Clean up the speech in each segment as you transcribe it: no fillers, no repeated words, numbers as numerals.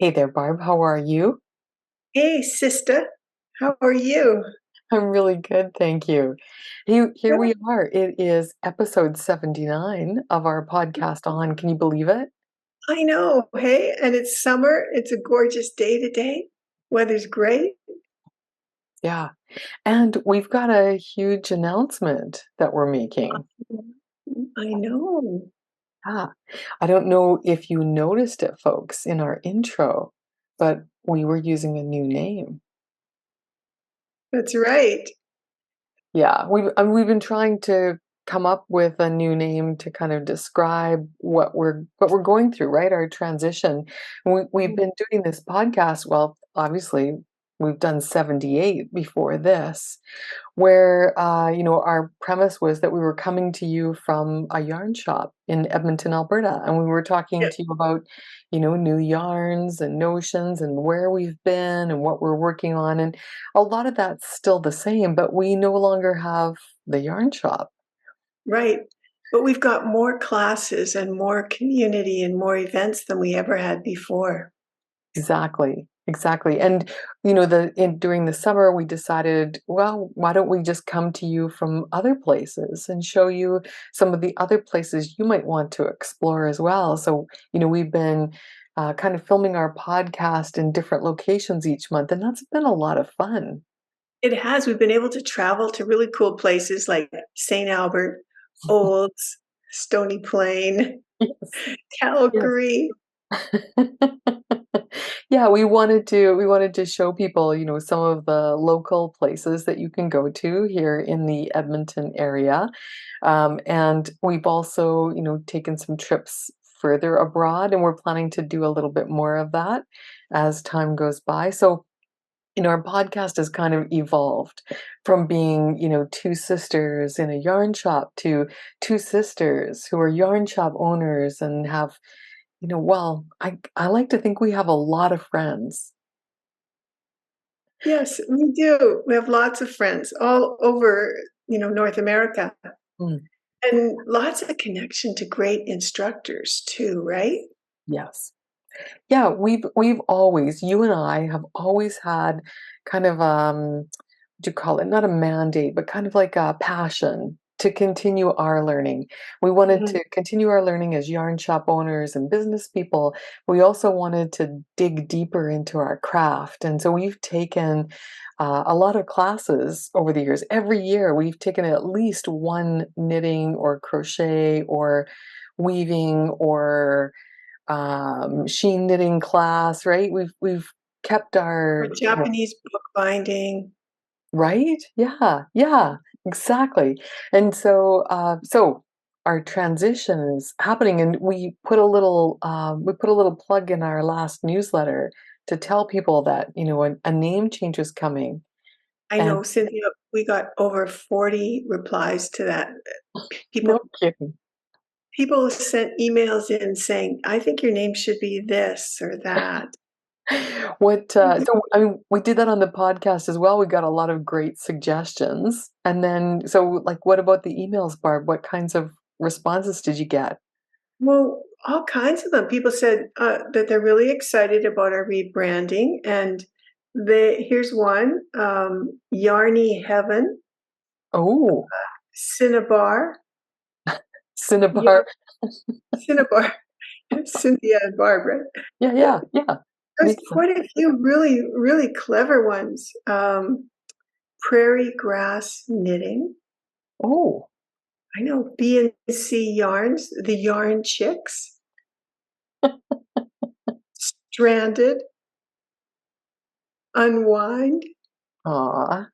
Hey there, Barb. How are you? Hey, sister, how are you? I'm really good, thank you. Here Good. we are. It is episode 79 of our podcast on. Can you believe it? I know, hey, and it's summer. It's a gorgeous day today. Weather's great. Yeah. And we've got a huge announcement that we're making. I know. Ah, I don't know if you noticed it, folks, in our intro, but we were using a new name. That's right. Yeah, we've been trying to come up with a new name to kind of describe what we're going through, right? Our transition. We've been doing this podcast. Well, obviously, we've done 78 before this, where our premise was that we were coming to you from a yarn shop in Edmonton, Alberta, and we were talking Yeah, to you about, new yarns and notions and where we've been and what we're working on. And a lot of that's still the same, but we no longer have the yarn shop. right. But we've got more classes and more community and more events than we ever had before. Exactly. Exactly. And during the summer we decided, well, why don't we just come to you from other places and show you some of the other places you might want to explore as well. So, we've been kind of filming our podcast in different locations each month, and that's been a lot of fun. It has. We've been able to travel to really cool places like St. Albert, Olds, Stony Plain, Yes. Yes. Calgary. Yeah, we wanted to show people, some of the local places that you can go to here in the Edmonton area. And we've also, taken some trips further abroad, and we're planning to do a little bit more of that as time goes by. So, our podcast has kind of evolved from being, two sisters in a yarn shop to two sisters who are yarn shop owners and have, well, I like to think we have a lot of friends. Yes, we do. We have lots of friends all over, North America, Mm, and lots of connection to great instructors too, right? yes. Yeah, we've always, you and I have always had kind of what do you call it? Not a mandate, but kind of like a passion to continue our learning. We wanted Mhm. to continue our learning as yarn shop owners and business people. We also wanted to dig deeper into our craft. And so we've taken a lot of classes over the years. Every year we've taken at least one knitting or crochet or weaving or sheen knitting class, right? We've kept Or our, Japanese bookbinding. right? Yeah, yeah, exactly. And so our transition is happening, and we put a little plug in our last newsletter to tell people that, a name change is coming. I And know, Cynthia, we got over 40 replies to that. no People kidding. people sent emails in saying, "I think your name should be this or that." So I mean, we did that on the podcast as well. We got a lot of great suggestions. And then, so like, what about the emails, Barb? What kinds of responses did you get? Well, all kinds of them. People said that they're really excited about our rebranding, and here's one: Yarny Heaven, Oh, Cinnabar, Cinnabar. Yar- Cinnabar, Cynthia and Barbara. Yeah, Yeah, yeah, yeah. there's Makes sense. quite a few really, really clever ones. Prairie Grass Knitting. Oh, I know B&C Yarns, the Yarn Chicks, Stranded, Unwind. aw.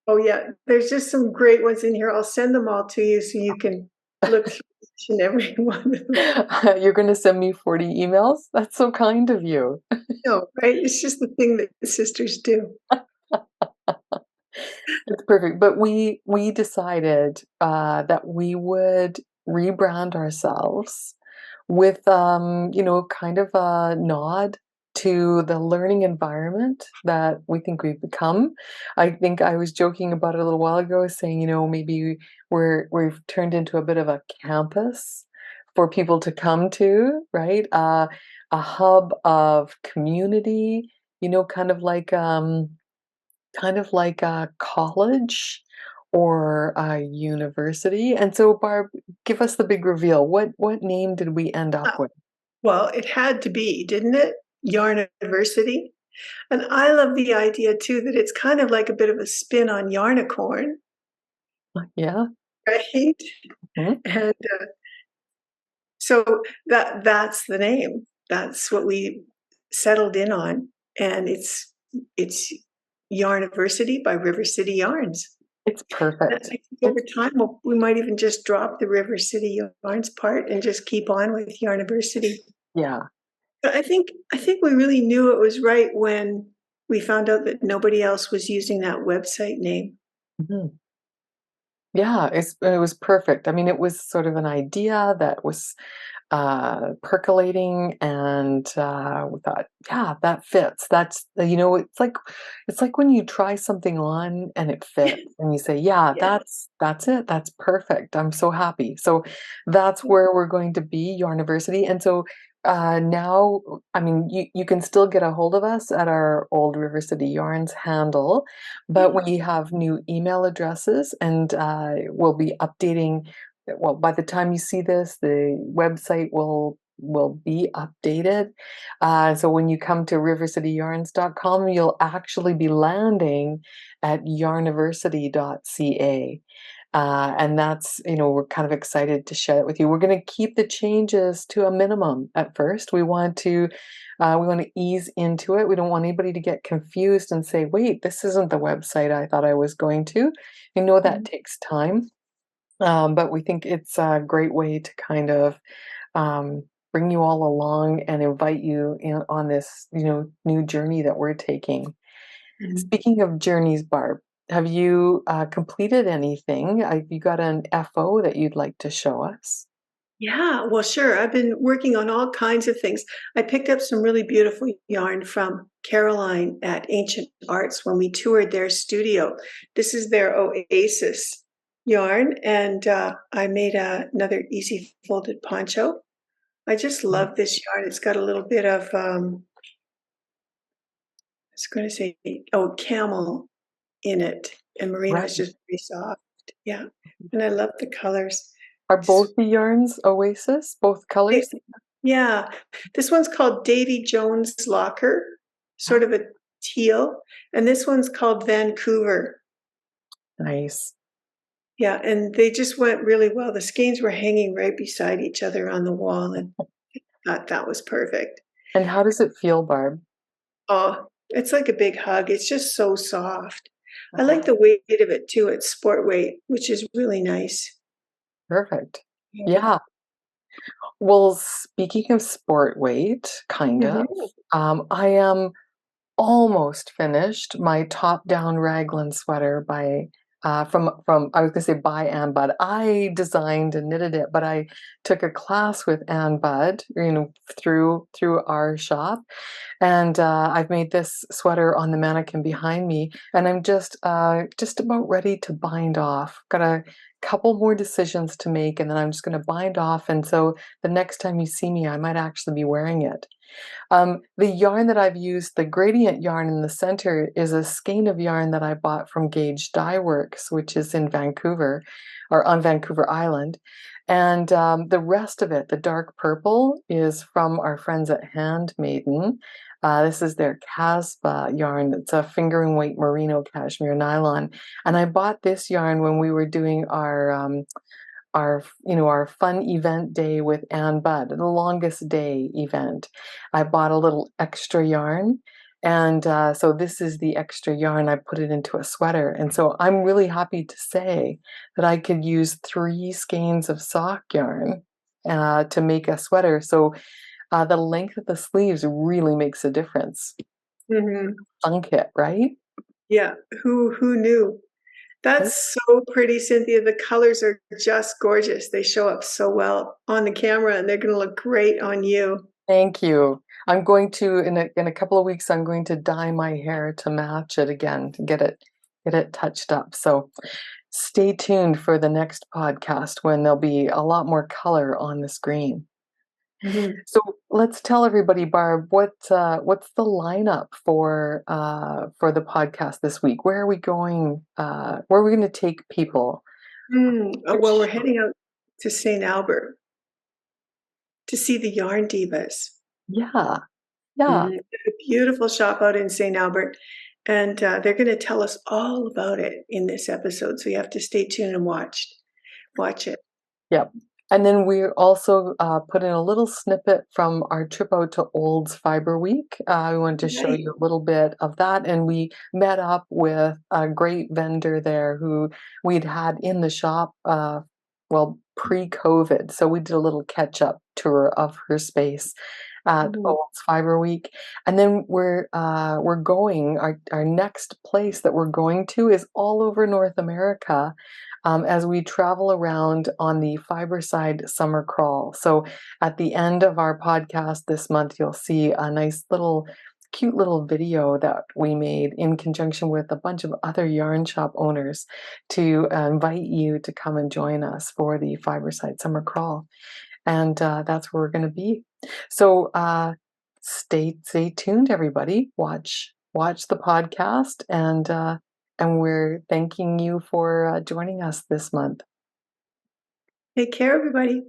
Oh, yeah, there's just some great ones in here. I'll send them all to you so you can look through each and every one of them. You're gonna send me 40 emails? That's so kind of you. No, right? It's just the thing that the sisters do. It's perfect. But we decided that we would rebrand ourselves with kind of a nod to the learning environment that we think we've become. I think I was joking about it a little while ago, saying, maybe we've turned into a bit of a campus for people to come to, right? A hub of community, kind of like a college or a university. And so, Barb, give us the big reveal. What name did we end up Uh, with? well, it had to be, didn't it? Yarniversity. And I love the idea too that it's kind of like a bit of a spin on Yarnicorn, Yeah. right? Mhm. And so that's the name. That's what we settled in on, and it's Yarniversity by River City Yarns. It's And I perfect. think over time we might even just drop the River City Yarns part and just keep on with Yarniversity. Yeah. But I think we really knew it was right when we found out that nobody else was using that website name. Mhm. Yeah, it was perfect. I mean, it was sort of an idea that was percolating, and we thought, yeah, that fits. That's it's like when you try something on and it fits, and you say, yeah, Yeah. that's it. That's perfect. I'm so happy. So that's where we're going to be, University. And so now, I mean, you can still get a hold of us at our old River City Yarns handle, but we have new email addresses, and we'll be updating. Well, by the time you see this, the website will be updated. So when you come to rivercityyarns.com, you'll actually be landing at yarniversity.ca. And that's, we're kind of excited to share it with you. We're going to keep the changes to a minimum at first. We want to ease into it. We don't want anybody to get confused and say, wait, this isn't the website I thought I was going to. That Mhm. takes time. But we think it's a great way to kind of bring you all along and invite you in on this, new journey that we're taking. Mhm. Speaking of journeys, Barb, have you completed anything? Have you got an FO that you'd like to show us? Yeah, well, sure. I've been working on all kinds of things. I picked up some really beautiful yarn from Caroline at Ancient Arts when we toured their studio. This is their Oasis yarn, and I made another easy folded poncho. I just Mm. love this yarn. It's got a little bit of, I was going to say, oh, camel in it, and merino Right. is just very soft. Yeah, and I love the colors. Are Just both the yarns Oasis, both They colors? yeah. This one's called Davy Jones Locker, sort of a teal, and this one's called Vancouver. Nice. Yeah, and they just went really well. The skeins were hanging right beside each other on the wall, and thought that was perfect. And how does it feel, Barb? Oh, it's like a big hug. It's just so soft. I like Oh, the weight of it too. It's sport weight, which is really nice. perfect. Yeah. Yeah. Well, speaking of sport weight, kind of, Mhm. I am almost finished my top-down raglan sweater by from I was gonna say by Ann Budd. I designed and knitted it, but I took a class with Ann Budd, through our shop, and I've made this sweater on the mannequin behind me, and I'm just about ready to bind off. Got a couple more decisions to make, and then I'm just going to bind off. And so the next time you see me, I might actually be wearing it. The yarn that I've used, the gradient yarn in the center, is a skein of yarn that I bought from Gage Dye Works, which is in Vancouver, or on Vancouver Island. And the rest of it, the dark purple, is from our friends at Handmaiden. This is their Casbah yarn. It's a fingering weight merino cashmere nylon. And I bought this yarn when we were doing our fun event day with Ann Budd, the longest day event. I bought a little extra yarn, and so this is the extra yarn. I put it into a sweater, and so I'm really happy to say that I could use 3 skeins of sock yarn to make a sweater. So the length of the sleeves really makes a difference. Mhm. Fun kit, right? Yeah, who knew? That's so pretty, Cynthia. The colors are just gorgeous. They show up so well on the camera, and they're gonna look great on you. Thank you. I'm going to in a couple of weeks. I'm going to dye my hair to match it again to get it touched up. So stay tuned for the next podcast when there'll be a lot more color on the screen. Mhm. So let's tell everybody, Barb, what's the lineup for the podcast this week? Where are we going? Where are we going to take people? Well, we're heading out to St. Albert to see the Yarn Divas. Yeah, yeah. A beautiful shop out in St. Albert, and they're going to tell us all about it in this episode. So you have to stay tuned and watch it. Yep. And then we also put in a little snippet from our trip out to Olds Fiber Week. We wanted to show Right. you a little bit of that, and we met up with a great vendor there who we'd had in the shop, well, pre-COVID. So we did a little catch-up tour of her space at Mhm. Olds Fiber Week, and then we're going. Our next place that we're going to is all over North America as we travel around on the Fiberside Summer Crawl. So at the end of our podcast this month, you'll see a nice little, cute little video that we made in conjunction with a bunch of other yarn shop owners to invite you to come and join us for the Fiberside Summer Crawl. And that's where we're going to be. So stay tuned, everybody. Watch the podcast, and we're thanking you for joining us this month. Take care, everybody.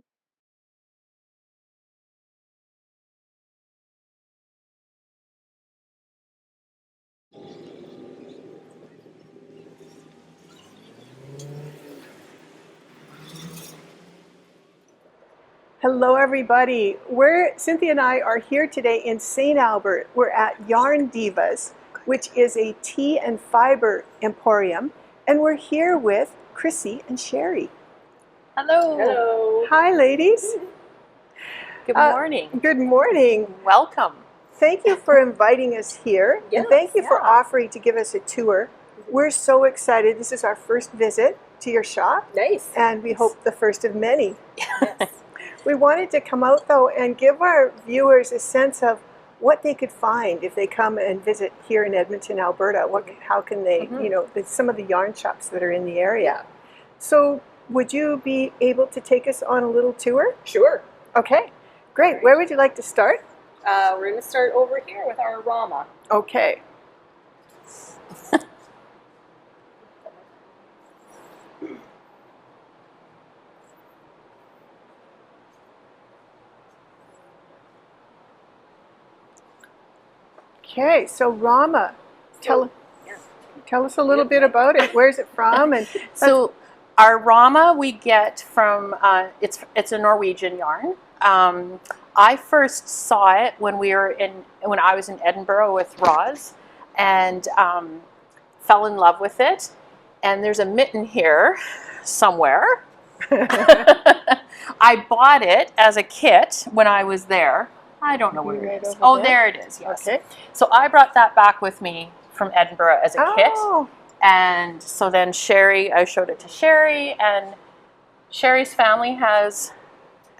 Hello, everybody. Cynthia and I are here today in St. Albert. We're at Yarn Divas, which is a tea and fiber emporium, and we're here with Chrissy and Sherry. Hello. Hello. Hi, ladies. Good morning. Good morning. Welcome. Thank you for inviting us here, and thank you for offering to give us a tour. We're so excited. This is our first visit to your shop. Nice. And we hope the first of many. Yes. We wanted to come out, though, and give our viewers a sense of what they could find if they come and visit here in Edmonton, Alberta. How can they, some of the yarn shops that are in the area. So would you be able to take us on a little tour? Sure. Okay, great. Where would you like to start? We're going to start over here with our Rama. Okay. Okay, so Rama, tell us a little bit about it. Where's it from? And So our Rama we get from it's a Norwegian yarn. I first saw it when I was in Edinburgh with Roz, and fell in love with it. And there's a mitten here somewhere. I bought it as a kit when I was there. I don't know where it is. Oh, there it is. Yes. Okay. So I brought that back with me from Edinburgh as a kit. Oh. And so then I showed it to Sherry, and Sherry's family has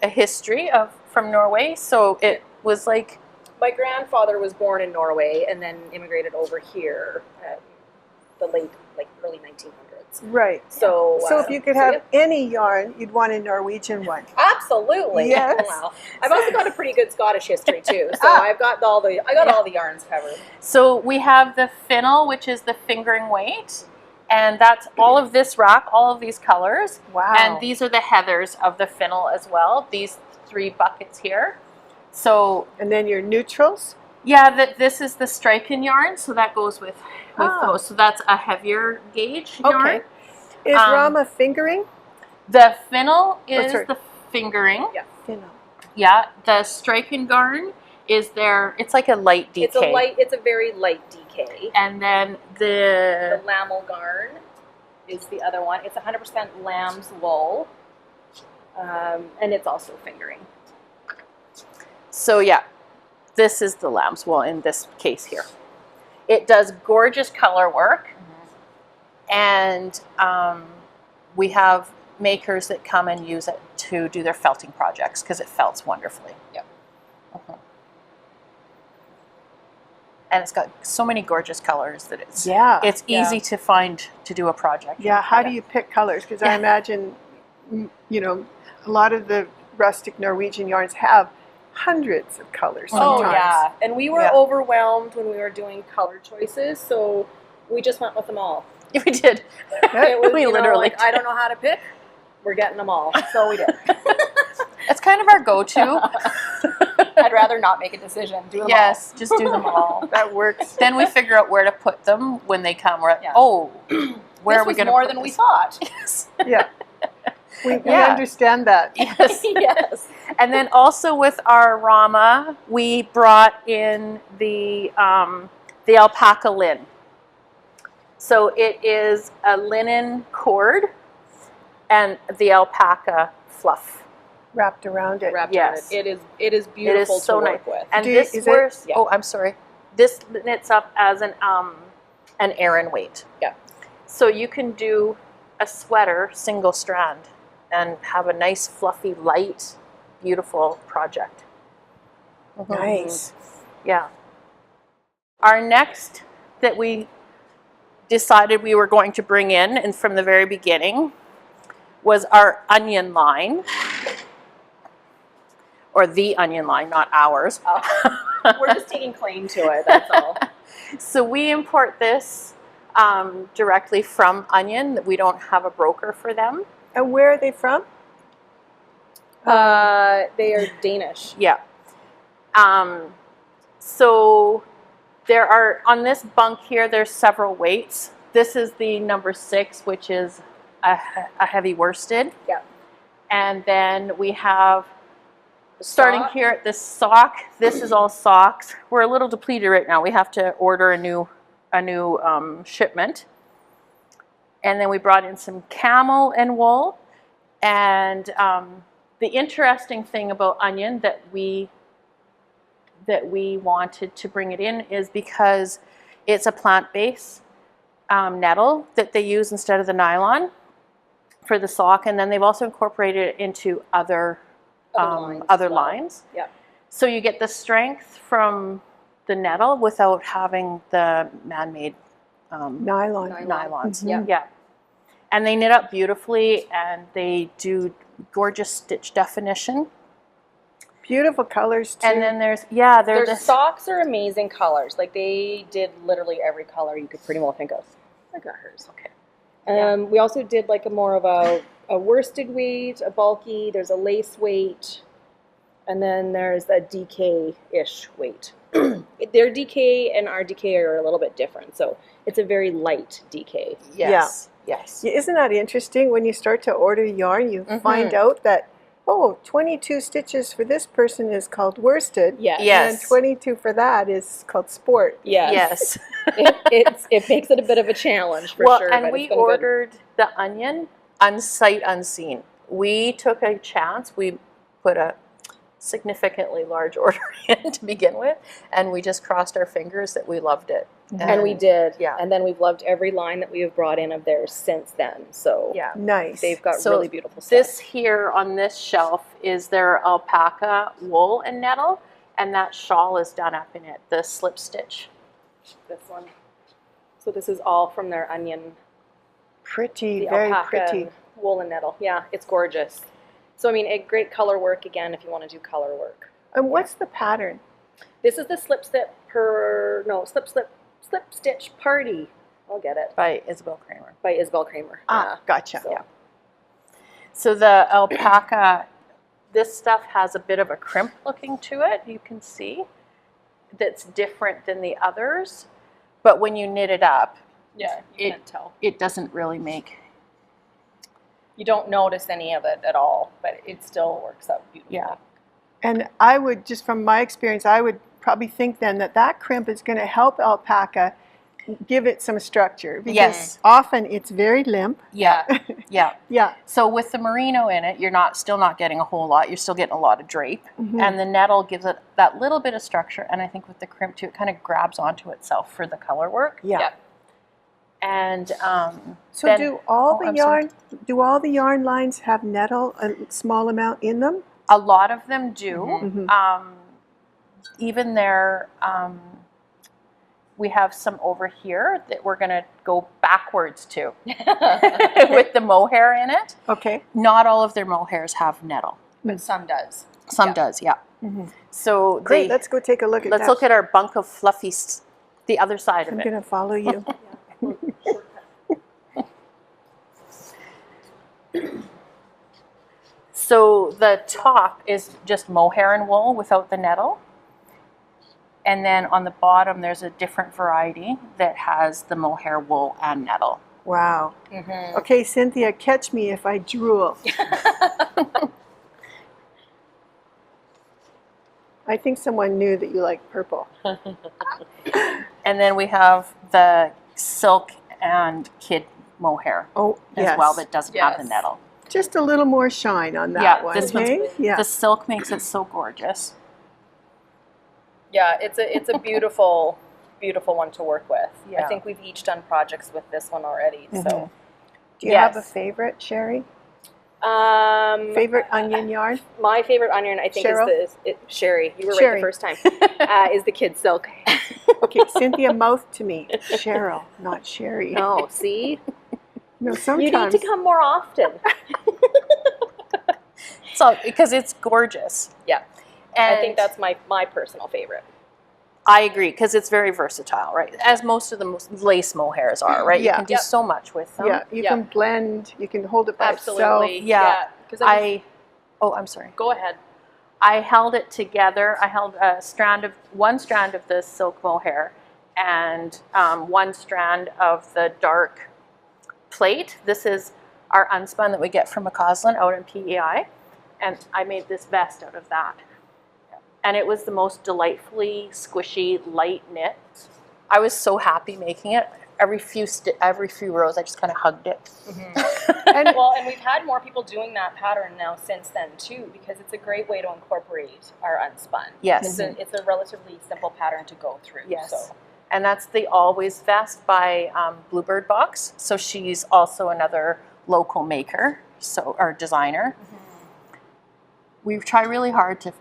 a history from Norway. So it was like, My grandfather was born in Norway and then immigrated over here at the early 1900s. Right. So if you could have any yarn, you'd want a Norwegian one. Absolutely. Yes. Wow. I've also got a pretty good Scottish history too. So I got all the yarns covered. so we have the finnel, which is the fingering weight. And that's all of this rack, all of these colors. Wow. And these are the heathers of the finnel as well, these 3 buckets here. So, and then your neutrals? yeah, this is the striken yarn, so that goes with those. So that's a heavier gauge yarn. Okay. Is Rama fingering? The finnel is the fingering. Yeah. Finnel. Yeah, the striken yarn is it's like a light DK. It's a very light DK. And then The lamel garn is the other one. It's 100% lamb's wool, and it's also fingering. So yeah, this is the lamb's wool in this case here. It does gorgeous color work, and we have makers that come and use it to do their felting projects because it felts wonderfully. Yep. and it's got so many gorgeous colors that it's Yeah. easy to find to do a project. Yeah, how do you pick colors? Because I imagine, you know, a lot of the rustic Norwegian yarns have hundreds of colors sometimes. Oh yeah, and we were Yeah. overwhelmed when we were doing color choices, so we just went with them all. We did. It was, We you know, literally like, I don't know how to pick. We're getting them all, so we did. It's kind of our go-to. I'd rather not make a decision. Do them Yes, just do them all. That works. Then we figure out where to put them when they come. We're like, Yeah. oh, where This are we was going to more put than we this? thought. Yes. Yeah. We Yeah. understand that. Yes. Yes. And then also with our Rama, we brought in the alpaca lin. So it is a linen cord and the alpaca fluff. Wrapped around it. Wrapped Yes. around it. It is beautiful so to nice. work with. And Do you- this is it- wears, Yeah. oh, I'm sorry. This knits up as an Aran weight. Yeah. So you can do a sweater single strand and have a nice fluffy light beautiful project. Nice. Yeah. Our next that we decided we were going to bring in, and from the very beginning, was our onion line. Or the onion line, not ours. We're just taking claim to it, that's all. So we import this directly from Onion. We don't have a broker for them. And where are they from? They are Danish. Yeah. So there are, on this bunk here, there's several weights. This is the number 6, which is a heavy worsted. Yeah. And then we have, starting sock. here at this sock, this is all socks. We're a little depleted right now. We have to order a new shipment. And then we brought in some camel and wool. And the interesting thing about Onion that we wanted to bring it in is because it's a plant-based nettle that they use instead of the nylon for the sock, and then they've also incorporated it into other lines as well. lines. Yeah. So you get the strength from the nettle without having the man-made Nylon. nylons. Yeah. Yeah. And they knit up beautifully, and they do gorgeous stitch definition. Beautiful colors too. And then there's Their socks are amazing colors. Like they did literally every color you could pretty well think of. I got hers. Okay. We also did like a more of a worsted weight, a bulky. There's a lace weight, and then there's a DK-ish weight. Their DK and our DK are a little bit different, so it's a very light DK. Yes. Yes. Yeah, isn't that interesting? When you start to order yarn, you find out that, 22 stitches for this person is called worsted. Yes. Yes. And 22 for that is called sport. Yes. Yes. It makes it a bit of a challenge for Well, sure. and but we it's been good. ordered the Onion unsight unseen. We took a chance. We put a significantly large order in to begin with, and we just crossed our fingers that we loved it. And we did. Yeah. And then we've loved every line that we have brought in of theirs since then. So Yeah. Nice. they've got So really beautiful stuff. This here on this shelf is their alpaca wool and nettle, and that shawl is done up in it, the slip stitch. This one. So this is all from their Onion, pretty, the very alpaca pretty. wool and nettle. Yeah, it's gorgeous. So I mean, a great color work again if you want to do color work. And what's the pattern? This is the slip stitch party. I'll get it By Isabel Kramer. by Isabel Kramer. Ah, gotcha. So, So the alpaca, this stuff has a bit of a crimp looking to it, you can see, that's different than the others. But when you knit it up, yeah, you can't tell. it doesn't really make, You don't notice any of it at all, but it still works out beautifully. yeah. And I would, just from my experience, I would probably think then that crimp is going to help alpaca give it some structure. Because Yes. often it's very limp. Yeah, yeah. Yeah. So with the merino in it, you're still not getting a whole lot. You're still getting a lot of drape. Mhm. And the nettle gives it that little bit of structure. And I think with the crimp too, it kind of grabs onto itself for the color work. Yeah. Yeah. And So then- do all the I'm sorry. yarn lines have nettle, a small amount in them? a lot of them do. Mhm. Even their we have some over here that we're going to go backwards to with the mohair in it. Okay. Not all of their mohairs have nettle. But some does. Some does, yeah. So Great. Let's go take a look at let's that. look at our bunk of fluffies, the other side of I'm it. going to follow you. So the top is just mohair and wool without the nettle. And then on the bottom, there's a different variety that has the mohair, wool, and nettle. Wow. Okay, Cynthia, catch me if I drool. I think someone knew that you like purple. And then we have the silk and kid mohair Oh, as yes. well that doesn't have the Yes. nettle. Just a little more shine on that Yeah, one. this one's hey? Yeah. The silk makes it so gorgeous. Yeah, it's a beautiful, beautiful one to work with. Yeah. I think we've each done projects with this one already. So, Do you have a Yes. favorite, Sherry? Mm-hmm. Favorite onion yarn? my favorite onion, I think, Cheryl? is Sherry. You were Sherry. right the first time. Is the kid silk. Okay, Cynthia, mouth to me. Cheryl, not Sherry. No, see, No, you sometimes. need to come more often. So because it's gorgeous. Yeah, And I think that's my personal favorite. I agree, because it's very versatile, right? As most of the lace mohairs are, right? Yeah. You can do so much with them. Yeah, you Yeah. can blend, you can hold it by Absolutely. itself. Yeah. Because I'm sorry. go ahead. I held it together. I held one strand of the silk mohair and one strand of the dark plate. This is our unspun that we get from McCausland out in PEI. And I made this vest out of that. And it was the most delightfully squishy, light knit. I was so happy making it. Every few rows, I just kind of hugged it. And we've had more people doing that pattern now since then too, because it's a great way to incorporate our unspun. Yes. It's a relatively simple pattern to go through. Yes. So. And that's the Always Vest by Bluebird Box. So she's also another local maker, or designer. We try really hard to,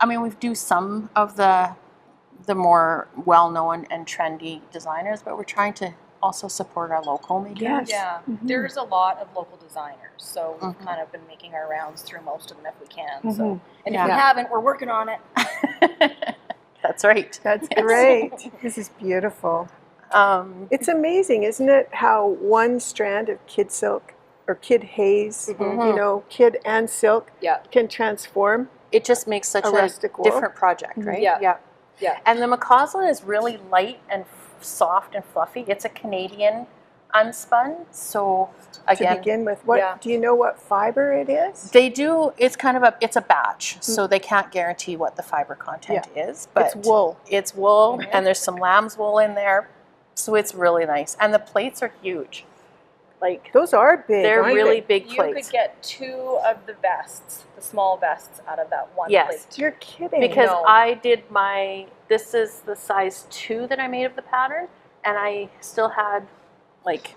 we do some of the more well-known and trendy designers, but we're trying to also support our local makers. Yes. Yeah, there's a lot of local designers, so we've kind of been making our rounds through most of them if we can. So, and if we haven't, we're working on it. That's right. That's great. This is beautiful. It's amazing, isn't it, how one strand of kid silk or kid haze, kid and silk can transform. It just makes such a rustic wool. different project, right? Yeah. And the McCausland is really light and soft and fluffy. It's a Canadian unspun, so again, To begin with, do you know what fiber it is? they do. It's kind of it's a batch, so they can't guarantee what the fiber content is. But It's wool. It's wool, and there's some lamb's wool in there, so it's really nice. And the plates are huge. Like Those are big. they're aren't really they? big You plates. could get 2 of the vests, the small vests, out of that one Yes. plate. You're kidding. Because No. I did this is the size 2 that I made of the pattern, and I still had like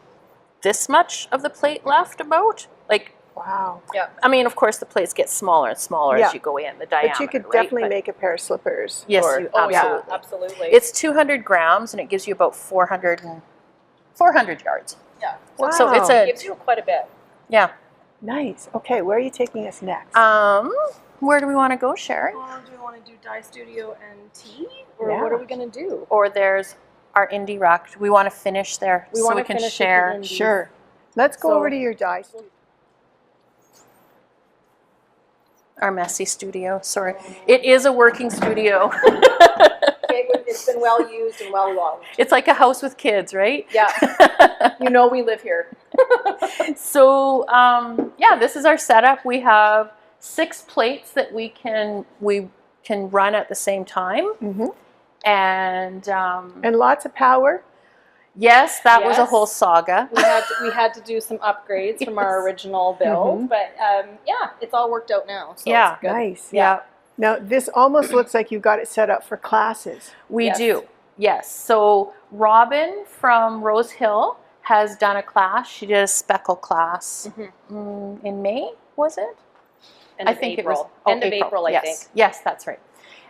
this much of the plate left about. Like, Wow. of course the plates get smaller and smaller as you go in, the diameter, But you could right? definitely But make a pair of slippers. Yes, or- you Oh absolutely. yeah, absolutely. It's 200 grams, and it gives you about 400 yards. yeah. Wow. So it's It gives you quite a bit. yeah. Nice. Okay, where are you taking us next? Where do we want to go, Sherry? Do we want to do dye studio and tea, or Yeah. what are we going to do? Or there's our indie rack. We want to finish there We so wanna we can finish with the share. indies. Sure. Let's go So- over to your dye studio. Our messy studio. Sorry, it is a working studio. It's been well used and well loved. It's like a house with kids, right? Yeah, we live here. So this is our setup. We have 6 plates that we can run at the same time, and lots of power. yes, that was a Yes. whole saga. We had to do some upgrades from our original build, but it's all worked out now. So Yeah. it's good. Nice. Yeah, Now, this almost looks like you got it set up for classes. we Yes. do. Yes. So Robin from Rose Hill has done a class. She did a speckle class in May, was it? End I of think April. it was End of April, I yes. think. Yes, that's right.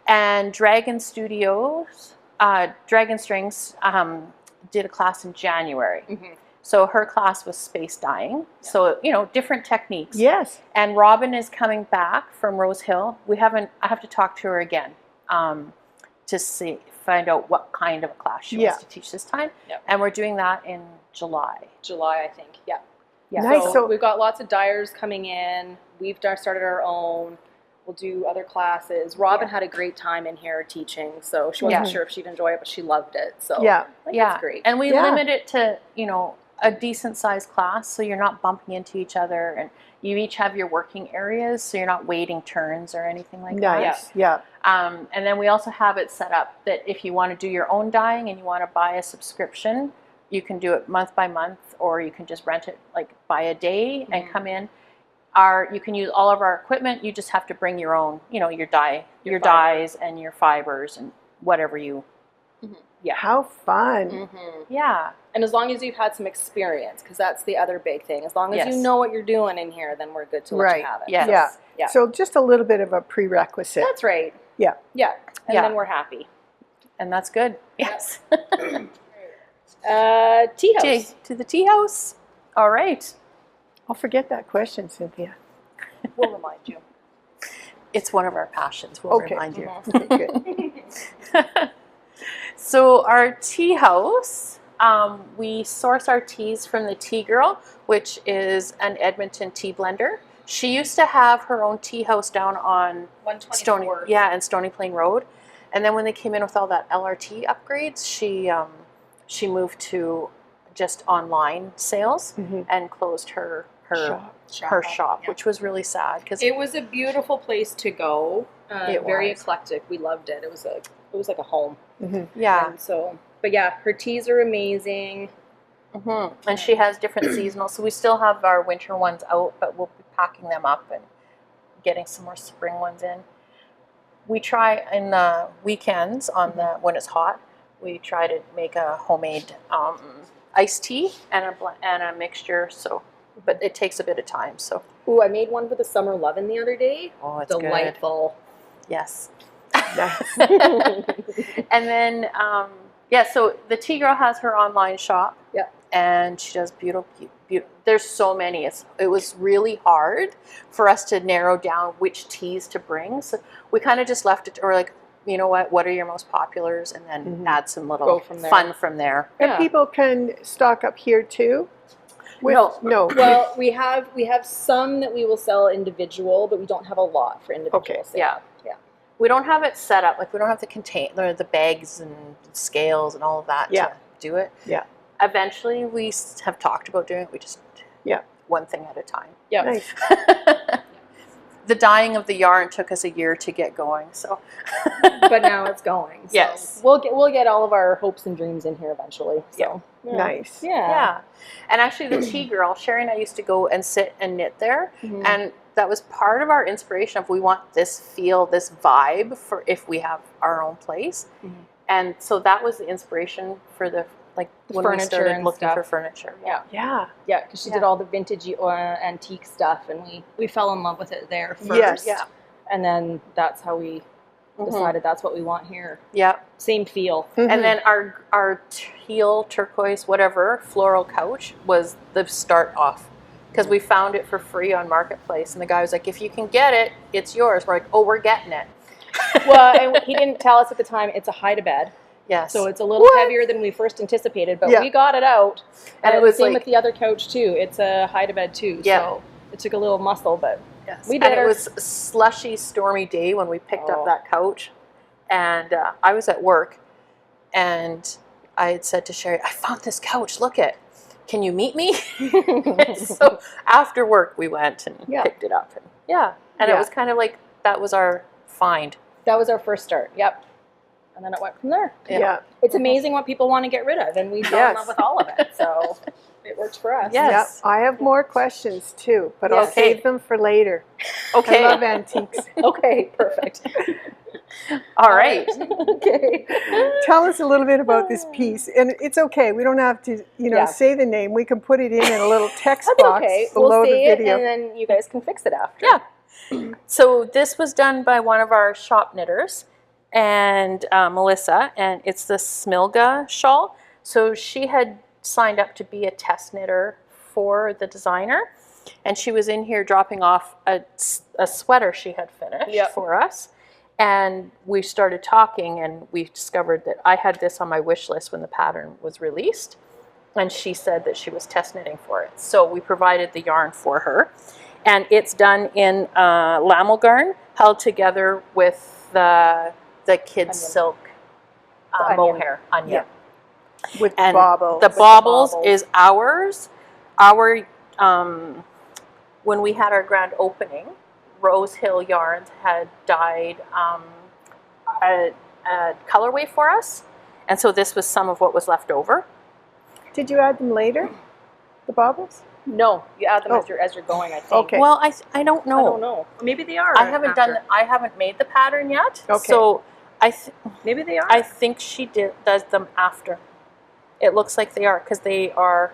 And Dragon Studios Dragon Strings did a class in January. So her class was space dyeing. So, you know, different techniques. Yes. And Robin is coming back from Rose Hill. I have to talk to her again to find out what kind of a class she wants to teach this time. And we're doing that in July. I think. Yeah. Nice. So we've got lots of dyers coming in. We've started our own. We'll do other classes. Robin had a great time in here teaching, so she wasn't sure if she'd enjoy it, but she loved it. So that's great. And we limit it to, you know, a decent sized class, so you're not bumping into each other, and you each have your working areas, so you're not waiting turns or anything like that. Nice. Yeah. And then we also have it set up that if you want to do your own dyeing and you want to buy a subscription, you can do it month by month, or you can just rent it like by a day and come in. You can use all of our equipment. You just have to bring your own, you know, your dyes and your fibers and whatever you. How fun. Yeah. And as long as you've had some experience, because that's the other big thing. As long as you know what you're doing in here, then we're good to let you have it. Yes. Yeah. So just a little bit of a prerequisite. That's right. Yeah. And then we're happy. And that's good. Yes. Tea house. To the tea house. All right. I'll forget that question, Cynthia. We'll remind you. It's one of our passions. We'll remind you. Okay, good. So our tea house, we source our teas from the Tea Girl, which is an Edmonton tea blender. She used to have her own tea house down on Stony Plain Road. And then when they came in with all that LRT upgrades, she moved to just online sales and closed her shop, which was really sad because it was a beautiful place to go. Very eclectic. We loved it. It was like a home. Yeah. And so, but yeah, her teas are amazing. And she has different seasonal. So we still have our winter ones out, but we'll be packing them up and getting some more spring ones in. We try in the weekends when it's hot. We try to make a homemade iced tea and a mixture. So, but it takes a bit of time. So. Ooh, I made one for the summer lovin' the other day. Oh, it's delightful. Good. Yes. And then, so the Tea Girl has her online shop. Yeah. And she does beautiful. There's so many. It was really hard for us to narrow down which teas to bring. So we kind of just left it, or like, you know what are your most populars, and then add some little fun from there. And people can stock up here too? No. Well, we have some that we will sell individual, but we don't have a lot for individual sale. Yeah. We don't have it set up, like we don't have the bags and scales and all of that to do it. Yeah. Eventually we have talked about doing it. We just one thing at a time. Yeah. Nice. The dyeing of the yarn took us a year to get going, so. But now it's going. So yes. We'll get all of our hopes and dreams in here eventually. So. Yeah. Nice. Yeah. And actually the Tea Girl, Sherry and I used to go and sit and knit there, and that was part of our inspiration of we want this feel, this vibe for if we have our own place. And so that was the inspiration for the when we started looking for furniture. Yeah, because she did all the vintage antique stuff, and we fell in love with it there first. Yes. Yeah. And then that's how we decided that's what we want here. Yeah. Same feel. And then our teal, turquoise, whatever, floral couch was the start off. Because we found it for free on Marketplace. And the guy was like, if you can get it, it's yours. We're like, oh, we're getting it. Well, and he didn't tell us at the time it's a hide-a-bed. Yes. So it's a little heavier than we first anticipated, but we got it out. And it was the same with the other couch too. It's a hide-a-bed too. Yeah. So it took a little muscle, but we did it. It was a slushy, stormy day when we picked up that couch. And I was at work, and I had said to Sherry, I found this couch. Look it. Can you meet me? So after work, we went and picked it up. And it was kind of like that was our find. That was our first start. Yep. And then it went from there. Yeah. It's amazing what people want to get rid of, and we fell in love with all of it. So it works for us. Yes. I have more questions too, but I'll save them for later. Okay. I love antiques. Okay, perfect. All right. Okay. Tell us a little bit about this piece. And it's okay. We don't have to, say the name. We can put it in a little text box below the video. And then you guys can fix it after. Yeah. So this was done by one of our shop knitters. and Melissa, and it's the Smilga shawl. So she had signed up to be a test knitter for the designer, and she was in here dropping off a sweater she had finished for us. And we started talking, and we discovered that I had this on my wish list when the pattern was released, and she said that she was test knitting for it. So we provided the yarn for her, and it's done in lamel garn held together with the kids' silk mohair onion. With And baubles. the baubles is ours. Our when we had our grand opening, Rose Hill Yarns had dyed a colorway for us, and so this was some of what was left over. Did you add them later, the baubles? No, you add them as you're going, I think. Okay. Well, I don't know. I don't know. Maybe they are. I haven't I haven't made the pattern yet. Okay. So maybe they are. I think she does them after. It looks like they are, because they are.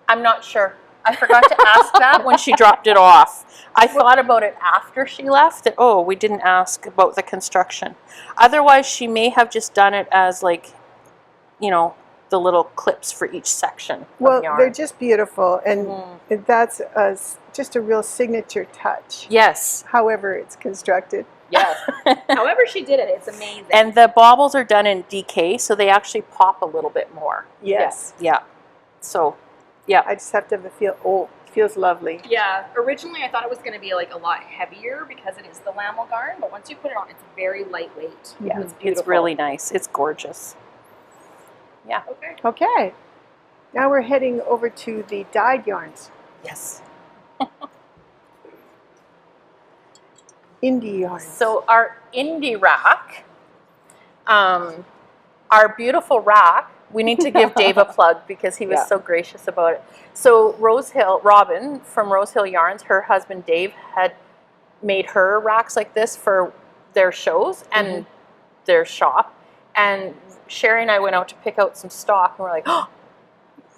I'm not sure. I forgot to ask that when she dropped it off. I thought about it after she left, that, oh, we didn't ask about the construction. Otherwise, she may have just done it as, like, you know, the little clips for each section of yarn. They're just beautiful, and that's just a real signature touch. Yes. However it's constructed. Yes. However she did it, it's amazing. And the baubles are done in DK, so they actually pop a little bit more. Yes. Yeah. So, yeah. I just have to have the feel. Oh, it feels lovely. Yeah. Originally, I thought it was going to be like a lot heavier because it is the lamel garn, but once you put it on, it's very lightweight. Yeah. It's beautiful. It's really nice. It's gorgeous. Yeah. Okay. Okay. Now we're heading over to the dyed yarns. Yes. Indie yarns. So our indie rack, our beautiful rack, we need to give Dave a plug because he was so gracious about it. So Robin from Rose Hill Yarns, her husband Dave had made her racks like this for their shows and their shop. And Sherry and I went out to pick out some stock, and we're like, oh,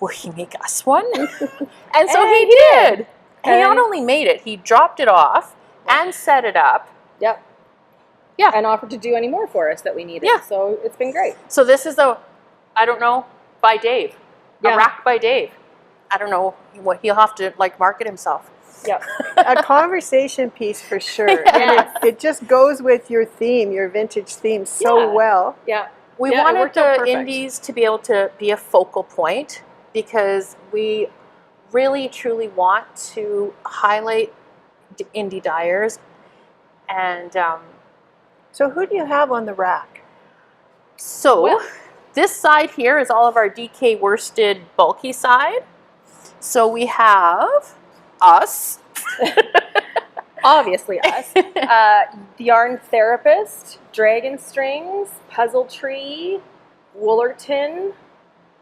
will he make us one? And so he did. And he not only made it, he dropped it off and set it up. Yep. Yeah. And offered to do any more for us that we needed. Yeah. So it's been great. So this is I don't know, by Dave. A rack by Dave. I don't know what he'll have to market himself. Yep. A conversation piece for sure. And it just goes with your theme, your vintage theme so well. Yeah. We wanted the indies to be able to be a focal point because we really truly want to highlight indie dyers. And so who do you have on the rack? So this side here is all of our DK worsted bulky side. So we have us. Obviously us. The Yarn Therapist, Dragon Strings, Puzzle Tree, Woolerton.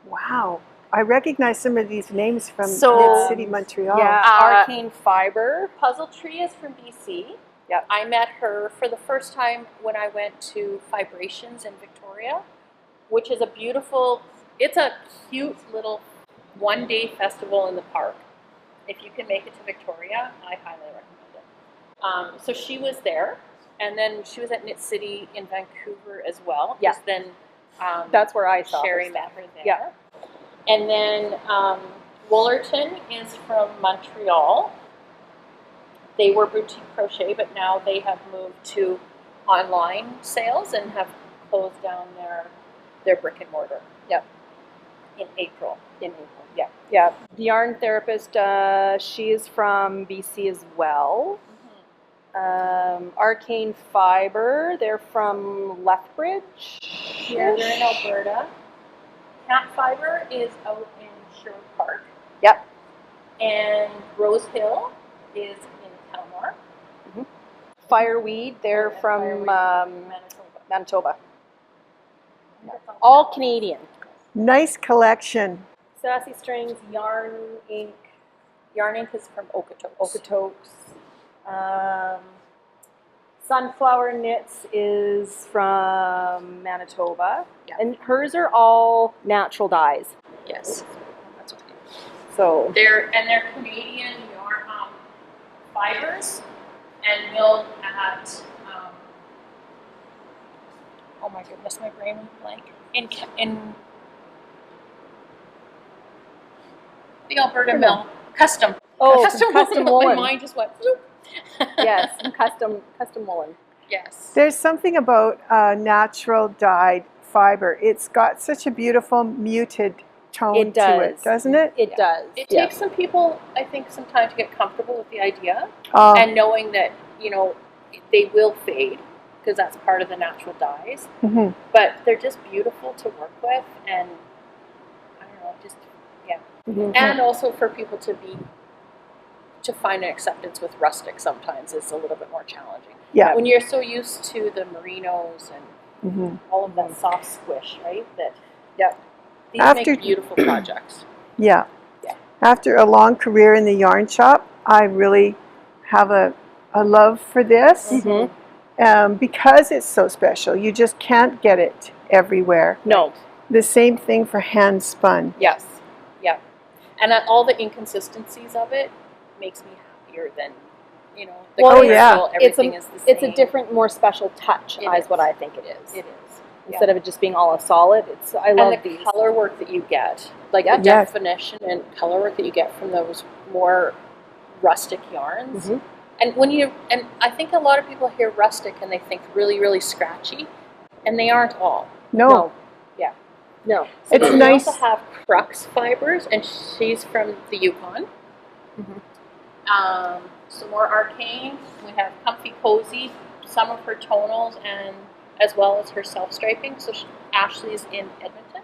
Wow. I recognize some of these names from Mid-City, Montreal. Yeah, Arcane Fiber. Puzzle Tree is from BC. Yep. I met her for the first time when I went to Vibrations in Victoria, which is it's a cute little one-day festival in the park. If you can make it to Victoria, I highly recommend it. So she was there, and then she was at Knit City in Vancouver as well. Yeah. Then that's where I saw Sherry her. met her there. Yeah. And then Woolerton is from Montreal. They were boutique crochet, but now they have moved to online sales and have closed down their brick and mortar. Yep. In April. Yeah. Yeah. The Yarn Therapist, she is from BC as well. Arcane Fiber, they're from Lethbridge. Yeah, they're in Alberta. Cat Fiber is out in Sherwood Park. Yep. And Rose Hill is in Kelmore. Fireweed, they're from Manitoba. All Canadian. Nice collection. Sassy Strings, Yarn Inc. Yarn Inc. is from Okotoks. Sunflower Knits is from Manitoba. Yeah. And hers are all natural dyes. Yes. That's okay. So they're Canadian yarn fibers and milled at oh my goodness, my brain went blank. In the Alberta mill, custom. Oh, Custom woolen. My mind just went. Whoop. Yes, custom woolen. Yes. There's something about natural dyed fiber. It's got such a beautiful muted tone to it, doesn't it? It does. It takes some people, I think, some time to get comfortable with the idea Oh, and knowing that, you know, they will fade because that's part of the natural dyes. mhm. But they're just beautiful to work with, and I don't know, just and also for people to find an acceptance with rustic sometimes is a little bit more challenging. Yeah. When you're so used to the merinos and Mhm. all of that soft squish, right? That these After- make beautiful projects. Yeah. Yeah. After a long career in the yarn shop, I really have a love for this because it's so special. You just can't get it everywhere. No. The same thing for hand spun. Yes. Yeah. And all the inconsistencies of it makes me happier than, you know, the Well, commercial, everything is the same. It's a different, more special touch, It is is. what I think it is. It is. Instead of it just being all a solid, I love And the these. color work that you get, like the Yes. definition and color work that you get from those more rustic yarns. Mhm. And I think a lot of people hear rustic and they think really, really scratchy, and they aren't all. No. Yeah. No. So It's then nice. We also have Crux Fibers, and she's from the Yukon. Some more Arcane. We have Comfy Cozy, some of her tonals, and as well as her self-striping. So Ashley's in Edmonton.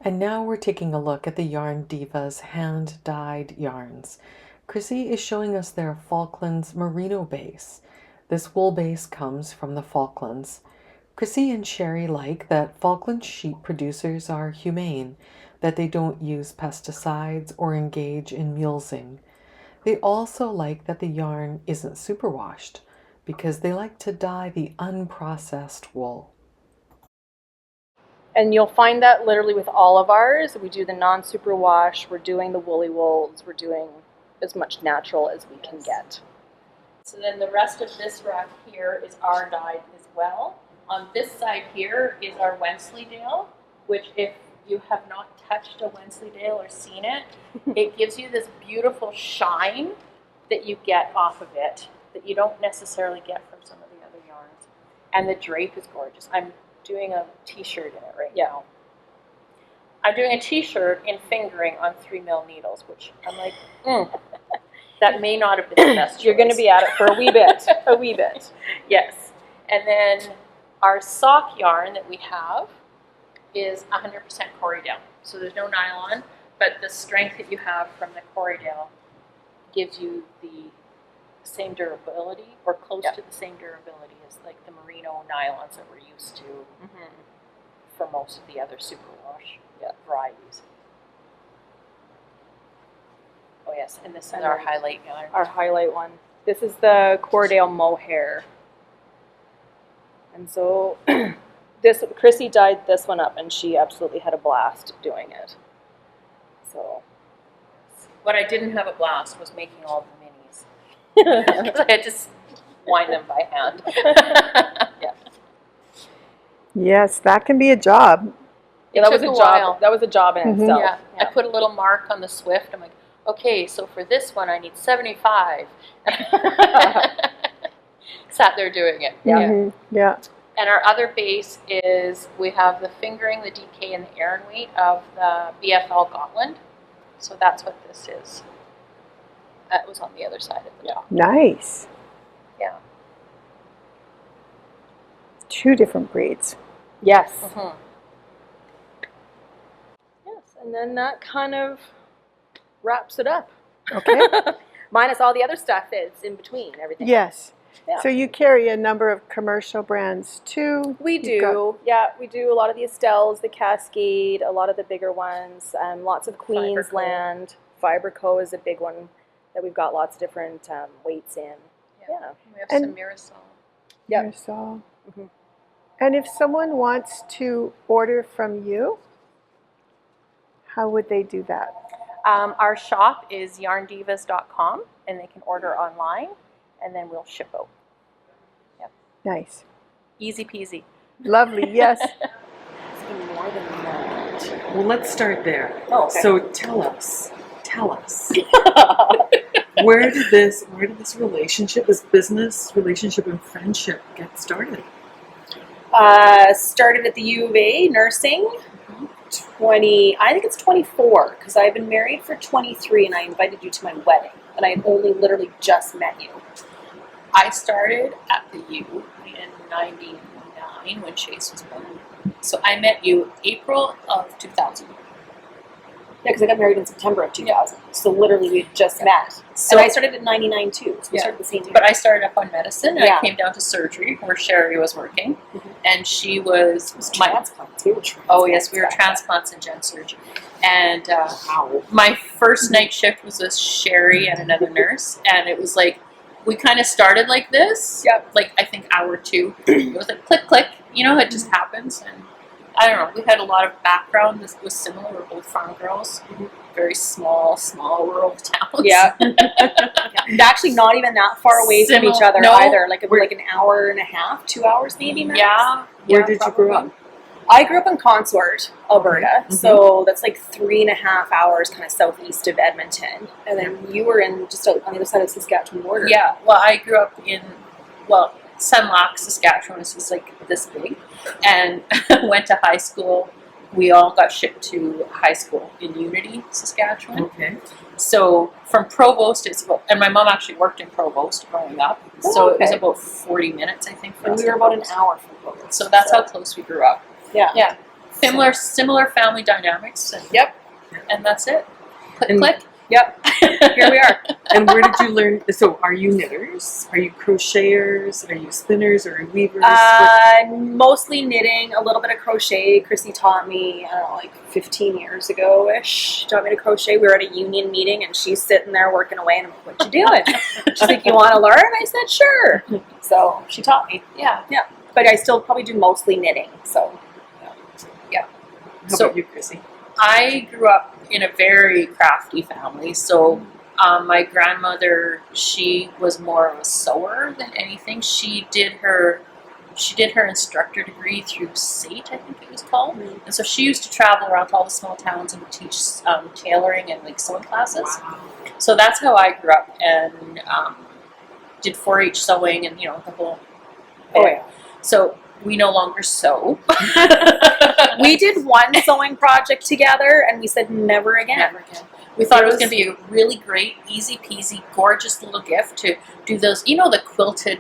And now we're taking a look at the Yarn Divas hand-dyed yarns. Chrissy is showing us their Falklands merino base. This wool base comes from the Falklands. Chrissy and Sherry like that Falkland sheep producers are humane, that they don't use pesticides or engage in mulesing. They also like that the yarn isn't superwashed because they like to dye the unprocessed wool. And you'll find that literally with all of ours. We do the non-superwash, we're doing the woolly wools, we're doing as much natural as we can get. So then the rest of this rack here is our dyed as well. On this side here is our Wensleydale, which if you have not touched a Wensleydale or seen it, it gives you this beautiful shine that you get off of it that you don't necessarily get from some of the other yarns. And the drape is gorgeous. I'm doing a t-shirt in it right now. I'm doing a t-shirt in fingering on 3mm needles, which I'm like, that may not have been the best choice. You're going to be at it for a wee bit. Yes. And then our sock yarn that we have is 100% Corriedale. So there's no nylon, but the strength that you have from the Corriedale gives you the same durability, or close to the same durability as like the merino nylons that we're used to for most of the other superwash varieties. Oh yes, and this is our highlight yarn. Our highlight one. This is the Corriedale mohair. And so Chrissy dyed this one up and she absolutely had a blast doing it. So What I didn't have a blast was making all the minis. Because I had to wind them by hand. Yes, that can be a job. yeah, that was took a a job. while. That was a job in itself. Yeah, I put a little mark on the Swift. I'm like, okay, so for this one I need 75. Sat there doing it. Mhm. Yeah. And our other base is, we have the fingering, the DK, and the Aran weight of the BFL Gotland. So that's what this is. That was on the other side of the top. Nice. Yeah. Two different breeds. Yes. Mm-hmm. Yes, and then that kind of wraps it up. Okay. Minus all the other stuff that's in between everything. Yes. Yeah. So you carry a number of commercial brands too? We do. Yeah, we do a lot of the Estelles, the Cascade, a lot of the bigger ones, lots of Queensland. Fiberco is a big one that we've got lots of different weights in. Yeah. We have And- some Mirasol. Yep. Mirasol. Mhm. And if someone wants to order from you, how would they do that? Our shop is yarniversity.ca, and they can order online, and then we'll ship out. Nice. Easy peasy. Lovely, yes. More than that. Well, let's start there. Oh, okay. So tell us, where did this relationship, this business relationship and friendship get started? Started at the U of A nursing. I think it's 24, because I've been married for 23, and I invited you to my wedding, and I had only literally just met you. I started at the U in 99 when Chase was born. So I met you April of 2000. Yeah, because I got married in September of 2000. So literally we had just met. So And I started at 99 too. So we Yeah. started the same year. But I started up on medicine, and Yeah. I came down to surgery where Sherry was working, Mhm. and she was my. transplants. We were transplants. Oh yes, we were transplants and gen surgery, and my first night shift was with Sherry and another nurse, and it was like we kind of started like this. Yep. Like I think hour 2, it was like click click. You know, it just happens, and I don't know. We had a lot of background. This was similar. We're both farm girls, very small rural towns. Yeah. Actually not even that far away from each other No. either. Like an hour and a half, 2 hours maybe max. Yeah. Where yeah, did you probably. grow up? I grew up in Consort, Alberta. Mhm. So that's like 3.5 hours kind of southeast of Edmonton. And then you were in just on the other side of the Saskatchewan border. Yeah, well, I grew up in, Sunlock, Saskatchewan. This is like this big. And went to high school. We all got shipped to high school in Unity, Saskatchewan. Okay. So from Provost, and my mom actually worked in Provost growing up. So it was okay. about 40 minutes, I think, for And us we were to about an Provost. hour from Provost. So that's how close we grew up. Yeah. Yeah. Similar family dynamics. And, Yep. And that's it. Click, And- click. Yep. Here we are. And where did you learn? So, are you knitters? Are you crocheters? Are you spinners or weavers? Mostly knitting, a little bit of crochet. Chrissy taught me, I don't know, like 15 years ago-ish. Taught me to crochet. We were at a union meeting, and she's sitting there working away, and I'm like, what you doing? She's like, you want to learn? I said, sure. So she taught me. Yeah. But I still probably do mostly knitting. So How so- about you, Chrissy? I grew up in a very crafty family. So my grandmother, she was more of a sewer than anything. She did her instructor degree through SAIT, I think it was called. And so she used to travel around to all the small towns and teach tailoring and like sewing classes. Wow. So that's how I grew up, and did 4-H sewing and the whole. Oh, yeah. So we no longer sew. we did one sewing project together, and we said never again. Never again. We thought it was going to be a really great, easy peasy, gorgeous little gift to do those, the quilted,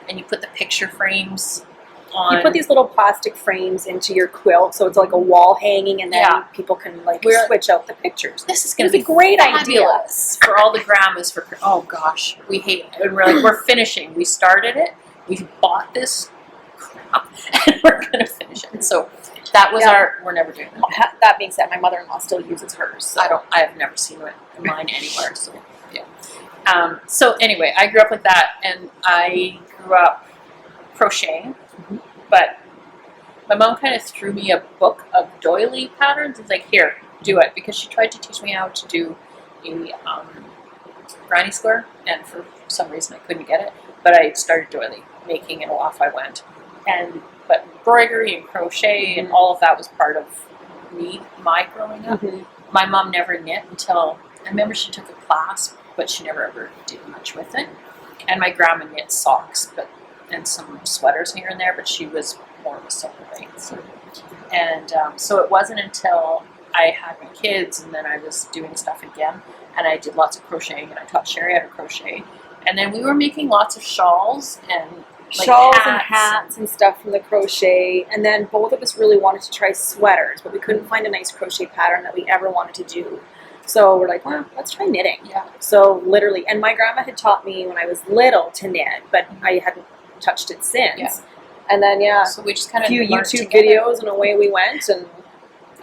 and you put the picture frames on. You put these little plastic frames into your quilt, so it's like a wall hanging, and then Yeah. people can like We're- switch out the pictures. This is going It to was be a great fabulous for all the grandmas. Oh gosh, we hate it. And we're like, we're finishing. We started it. We bought this crap, and we're going to finish it. So that was we're never doing that. That being said, my mother-in-law still uses hers. So. I have never seen mine anywhere. So yeah. So anyway, I grew up with that, and I grew up crocheting, but my mom kind of threw me a book of doily patterns. It's like, here, do it, because she tried to teach me how to do a granny square, and for some reason I couldn't get it. But I started doily making, and off I went. But embroidery and crochet and all of that was part of my growing up. My mom never knit until, I remember she took a class, but she never ever did much with it. And my grandma knit socks, and some sweaters here and there, but she was more of a sewer, right? So it wasn't until I had my kids, and then I was doing stuff again, and I did lots of crocheting, and I taught Sherry how to crochet. And then we were making lots of shawls and shawls and hats and stuff from the crochet, and then both of us really wanted to try sweaters, but we couldn't find a nice crochet pattern that we ever wanted to do. So we're like, well, let's try knitting. Yeah. So literally, and my grandma had taught me when I was little to knit, but I hadn't touched it since. Yeah. And then, So we just kind a of few learned YouTube together. videos, and away we went, and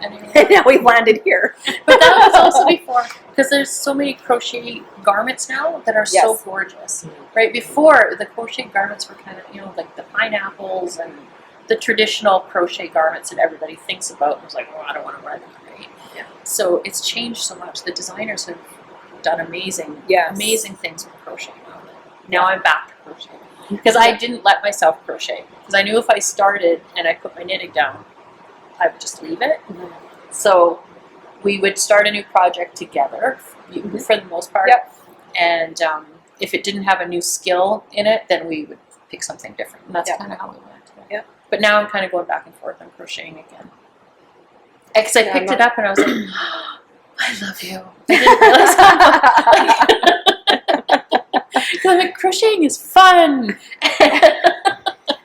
And now we've landed here. But that was also before, because there's so many crochet garments now that are so Yes. gorgeous. Right before, the crochet garments were kind of, like the pineapples and the traditional crochet garments that everybody thinks about. It was like, I don't want to wear that, right? Yeah. So it's changed so much. The designers have done amazing things with crochet now. Now I'm back to crochet. Because I didn't let myself crochet. Because I knew if I started and I put my knitting down, I would just leave it. Mm-hmm. So we would start a new project together, for the most part. Yep. And if it didn't have a new skill in it, then we would pick something different. And that's Yep. kind of how we went. Yep. But now I'm kind of going back and forth on crocheting again. Because I picked it up and I was like, I love you. I didn't realize how I'm like, crocheting is fun.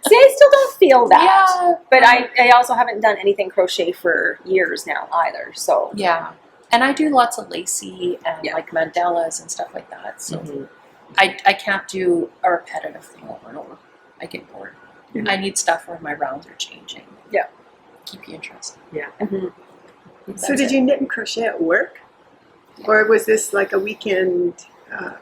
See, I still don't feel that. Yeah. But I also haven't done anything crochet for years now either. So Yeah. And I do lots of lacy and Yeah. like mandalas and stuff like that. So I can't do a repetitive thing over and over. I get bored. Yeah. I need stuff where my rounds are changing. Yeah. Keep you interested. Yeah. So did you knit and crochet at work? Or was this like a weekend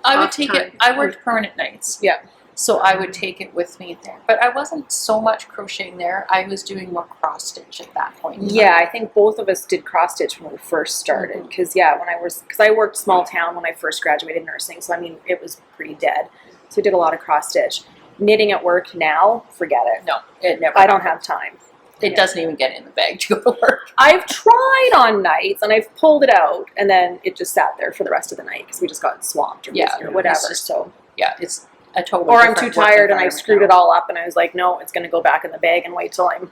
I would off take time? it. I worked permanent nights. Yeah. So I would take it with me there. But I wasn't so much crocheting there. I was doing more cross stitch at that point. yeah, I think both of us did cross stitch when we first started. Because because I worked small town when I first graduated nursing. So I mean, it was pretty dead. So I did a lot of cross stitch. Knitting at work now, forget it. No, it never. I don't have time. It doesn't even get in the bag to go to work. I've tried on nights and I've pulled it out, and then it just sat there for the rest of the night because we just got swamped or, Yeah, busy or whatever. it's just- So Yeah, it's a total. or I'm too different work tired and I environment screwed now. it all up, and I was like, no, it's going to go back in the bag and wait till I'm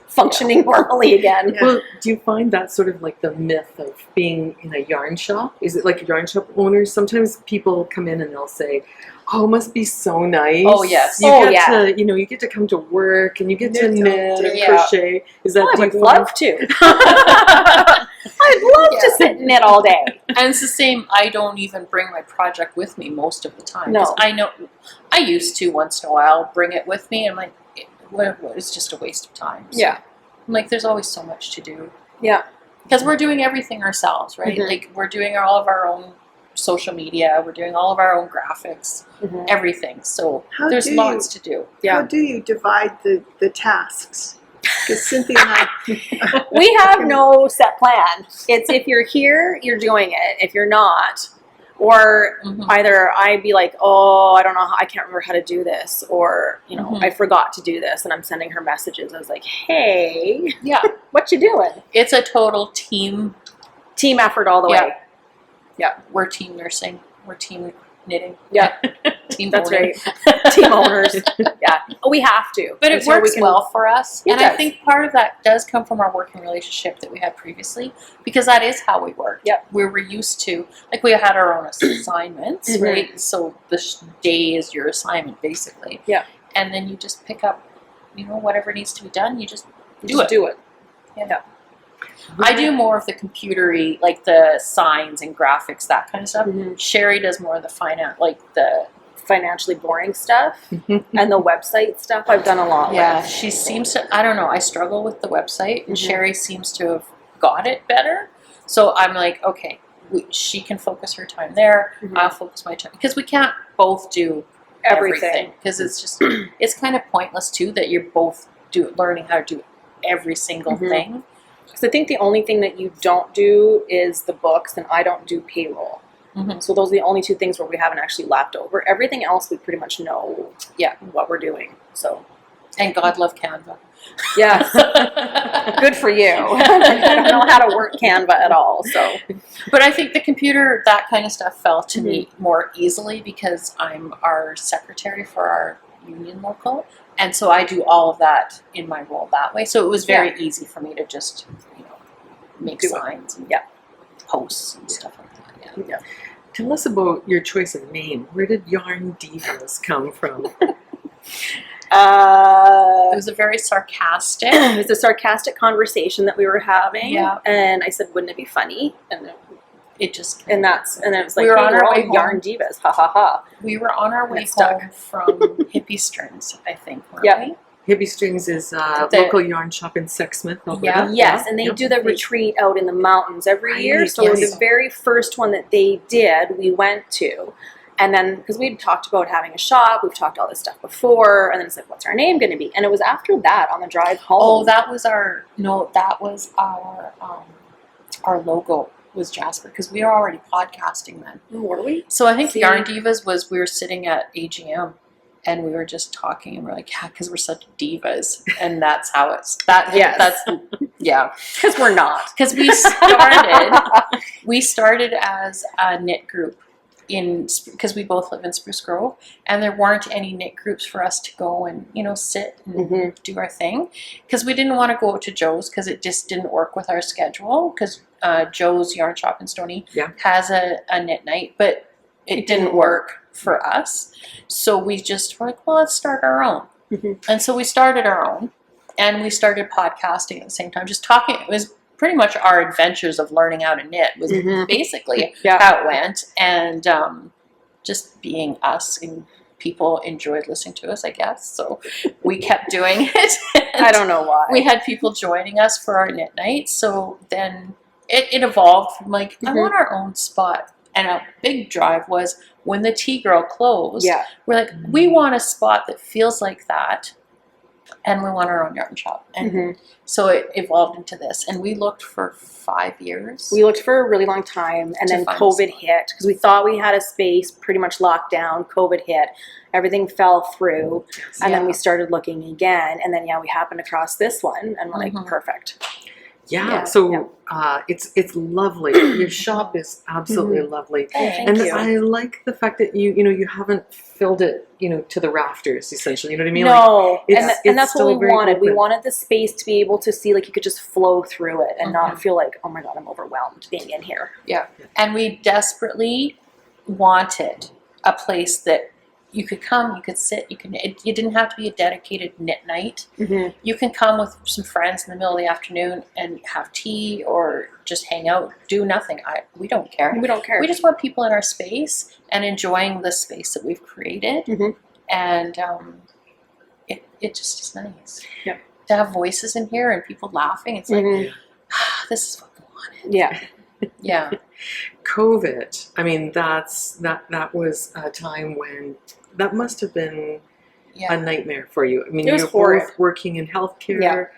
functioning normally again. Yeah. Well, do you find that sort of like the myth of being in a yarn shop? Is it like a yarn shop owner? Sometimes people come in and they'll say, "Oh, it must be so nice." Oh, yes. You Oh, get yeah. to, you get to come to work and you get to Knit all knit and day. Yeah. crochet. Is that Oh, I do you would find- love to. I'd love to sit and knit all day. And it's the same. I don't even bring my project with me most of the time. No. 'Cause I know I used to once in a while bring it with me, and I'm like, it's just a waste of time. So Yeah. I'm like, there's always so much to do. Yeah. Because we're doing everything ourselves, right? Mhm. Like we're doing all of our own social media, we're doing all of our own graphics, Mhm. everything. So How there's do you- lots to do. Yeah. How do you divide the tasks? Because Cynthia and I, We have no set plan. It's if you're here, you're doing it. If you're not, or Mhm. either I'd be like, oh, I don't know, I can't remember how to do this, or Mhm. I forgot to do this, and I'm sending her messages. I was like, hey, Yeah, what you doing? it's a total team. Team effort all the Yeah. way. We're team nursing. We're team knitting. Yeah. Team That's owning. right. Team owners. Yeah, we have to. But it Until we works can- well for us. It And I does. think part of that does come from our working relationship that we had previously, because that is how we worked. Yep. We were used to, like, we had our own assignments, Mhm. right? So the day is your assignment, basically. Yeah. And then you just pick up, whatever needs to be done, you just do Just it. do it. Yeah. I do more of the computery, like the signs and graphics, that kind of stuff. Mhm. Sherry does more of the finance, like the Financially boring stuff and the website stuff I've done a lot with. she seems to, I don't know, I struggle with the website, and Mhm. Sherry seems to have got it better. So I'm like, okay, she can focus her time there, Mhm. I'll focus my time. Because we can't both do everything. Because it's just, it's kind of pointless too that you're both learning how to do every single Mhm. thing. Because I think the only thing that you don't do is the books, and I don't do payroll. Mhm. So those are the only two things where we haven't actually lapped over. Everything else we pretty much know what we're doing. So And God love Canva. yes, good for you. I don't know how to work Canva at all. So But I think the computer, that kind of stuff fell to Mm-hmm. me more easily because I'm our secretary for our union local. And so I do all of that in my role that way. So it was very easy for me to just, make Do it. signs and posts and stuff like that. Yeah. Tell us about your choice of name. Where did Yarn Divas come from? It was a very sarcastic. it was a sarcastic conversation that we were having. Yeah. And I said, wouldn't it be funny? And and then it was like, We were hey, on we're our all way home. yarn divas, ha ha ha. We were on our way Got stuck. home from Hippie Strings, I think. Weren't Yep. we? Hippie Strings is a local yarn shop in Sexsmith, Alberta. Yeah. Yes, and they do the retreat out in the mountains every year. So yes. the very first one that they did, we went to. And then, because we'd talked about having a shop, we've talked all this stuff before, and then it's like, what's our name going to be? And it was after that, on the drive home. Oh, that was our logo was Jasper, because we were already podcasting then. Oh, were we? So I think See? Yarn Divas was, we were sitting at AGM and we were just talking and we're like, yeah, because we're such divas. And that's how it's, Yes. that's, yeah. Because we're not. Because we started as a knit group because we both live in Spruce Grove, and there weren't any knit groups for us to go and, you know, sit and do our thing, because we didn't want to go to Joe's because it just didn't work with our schedule, because Joe's Yarn Shop in Stoney has a knit night, but it didn't work for us. So we just were like, well, let's start our own. And so we started our own, and we started podcasting at the same time, just talking. It was pretty much our adventures of learning how to knit was basically how it went, and just being us, and people enjoyed listening to us, I guess. So we kept doing it. I don't know why. We had people joining us for our knit night, so then it evolved from like, I want our own spot. And a big drive was when the Tea Girl closed, we're like, we want a spot that feels like that, and we want our own yarn shop. And so it evolved into this, and we looked for 5 years. We looked for a really long time, and then COVID hit, because we thought we had a space pretty much locked down. COVID hit, everything fell through, and then we started looking again, and then we happened across this one, and we're like, perfect. So it's lovely. Your shop is absolutely lovely. Oh, thank and you. I like the fact that you haven't filled it, to the rafters, essentially. You know what I mean? No, like, and that's what we wanted. Open. We wanted the space to be able to see, like, you could just flow through it and not feel like, oh my God, I'm overwhelmed being in here. Yeah, and we desperately wanted a place that you could come, you could sit, you didn't have to be a dedicated knit night. You can come with some friends in the middle of the afternoon and have tea or just hang out, do nothing. We don't care. We don't care. We just want people in our space and enjoying the space that we've created. And it just is nice. To have voices in here and people laughing, it's like, this is what we wanted. Yeah. COVID, I mean, that was a time when that must have been a nightmare for you. I mean, you're both working in healthcare.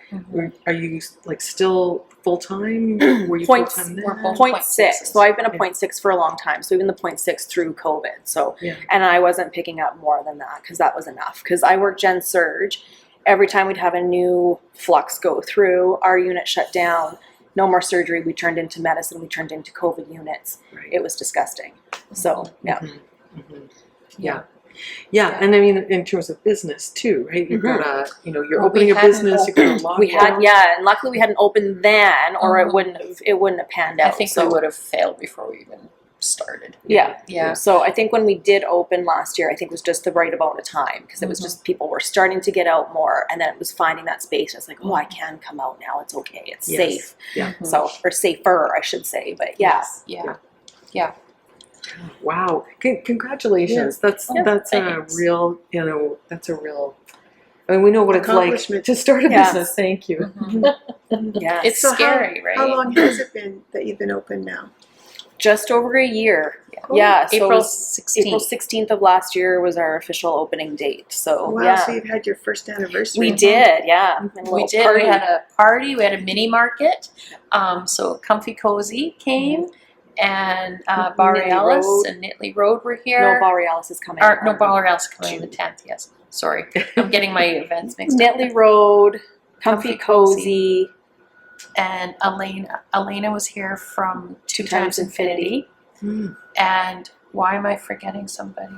Are you like still full time? Were you full time then? 0.6. So I've been a 0.6 for a long time. So even the 0.6 through COVID. So and I wasn't picking up more than that because that was enough. Because I worked Gen Surge. Every time we'd have a new flux go through, our unit shut down. No more surgery. We turned into medicine. We turned into COVID units. It was disgusting. So and I mean, in terms of business too, right? You've got you're opening a business. You've got a lot. We had, and luckily we hadn't opened then, or it wouldn't have panned out. I think we would have failed before we even started. Yeah. So I think when we did open last year, I think it was just the right amount of time, because it was just people were starting to get out more, and then it was finding that space. It's like, oh, I can come out now. It's okay. It's safe. So, or safer, I should say. But yeah. Wow! Congratulations. That's a real. That's a real. I mean, we know what it's like to start a business. Thank you. It's so scary, right? How long has it been that you've been open now? Just over a year. Cool. So April 16th. April 16th of last year was our official opening date. So So you've had your first anniversary. We did, We did. Party. We had a party. We had a mini market. So Comfy Cozy came, and Borealis and Nitley Road were here. No, Borealis is coming. No, Borealis is coming on the 10th. Yes, sorry, I'm getting my events mixed up. Nitley Road, Comfy Cozy. And Elena was here from Two Times Infinity. And why am I forgetting somebody?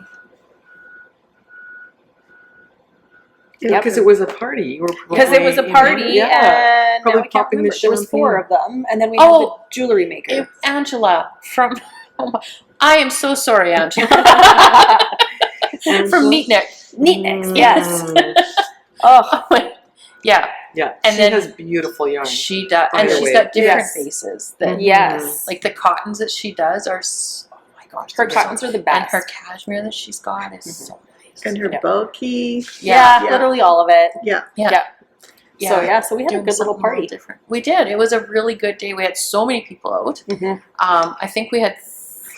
Because it was a party. You were because it was a party, and probably popping the champagne. There was 4 of them, and then we had the jewelry maker, Angela from. I am so sorry, Angela. From Neatniks. Yes. Yeah. Yeah. And she then has beautiful yarn. She does, By and the she's way. got different Yes. faces. That, Yes. like the cottons that she does are, oh my gosh, Her they're cottons are the best. and her cashmere that she's got is so nice. And her Yeah. bulky. Yeah, Yeah. literally all of it. Yeah. Yeah. So we had a Doing good little something party. different. We did. It was a really good day. We had so many people out. I think we had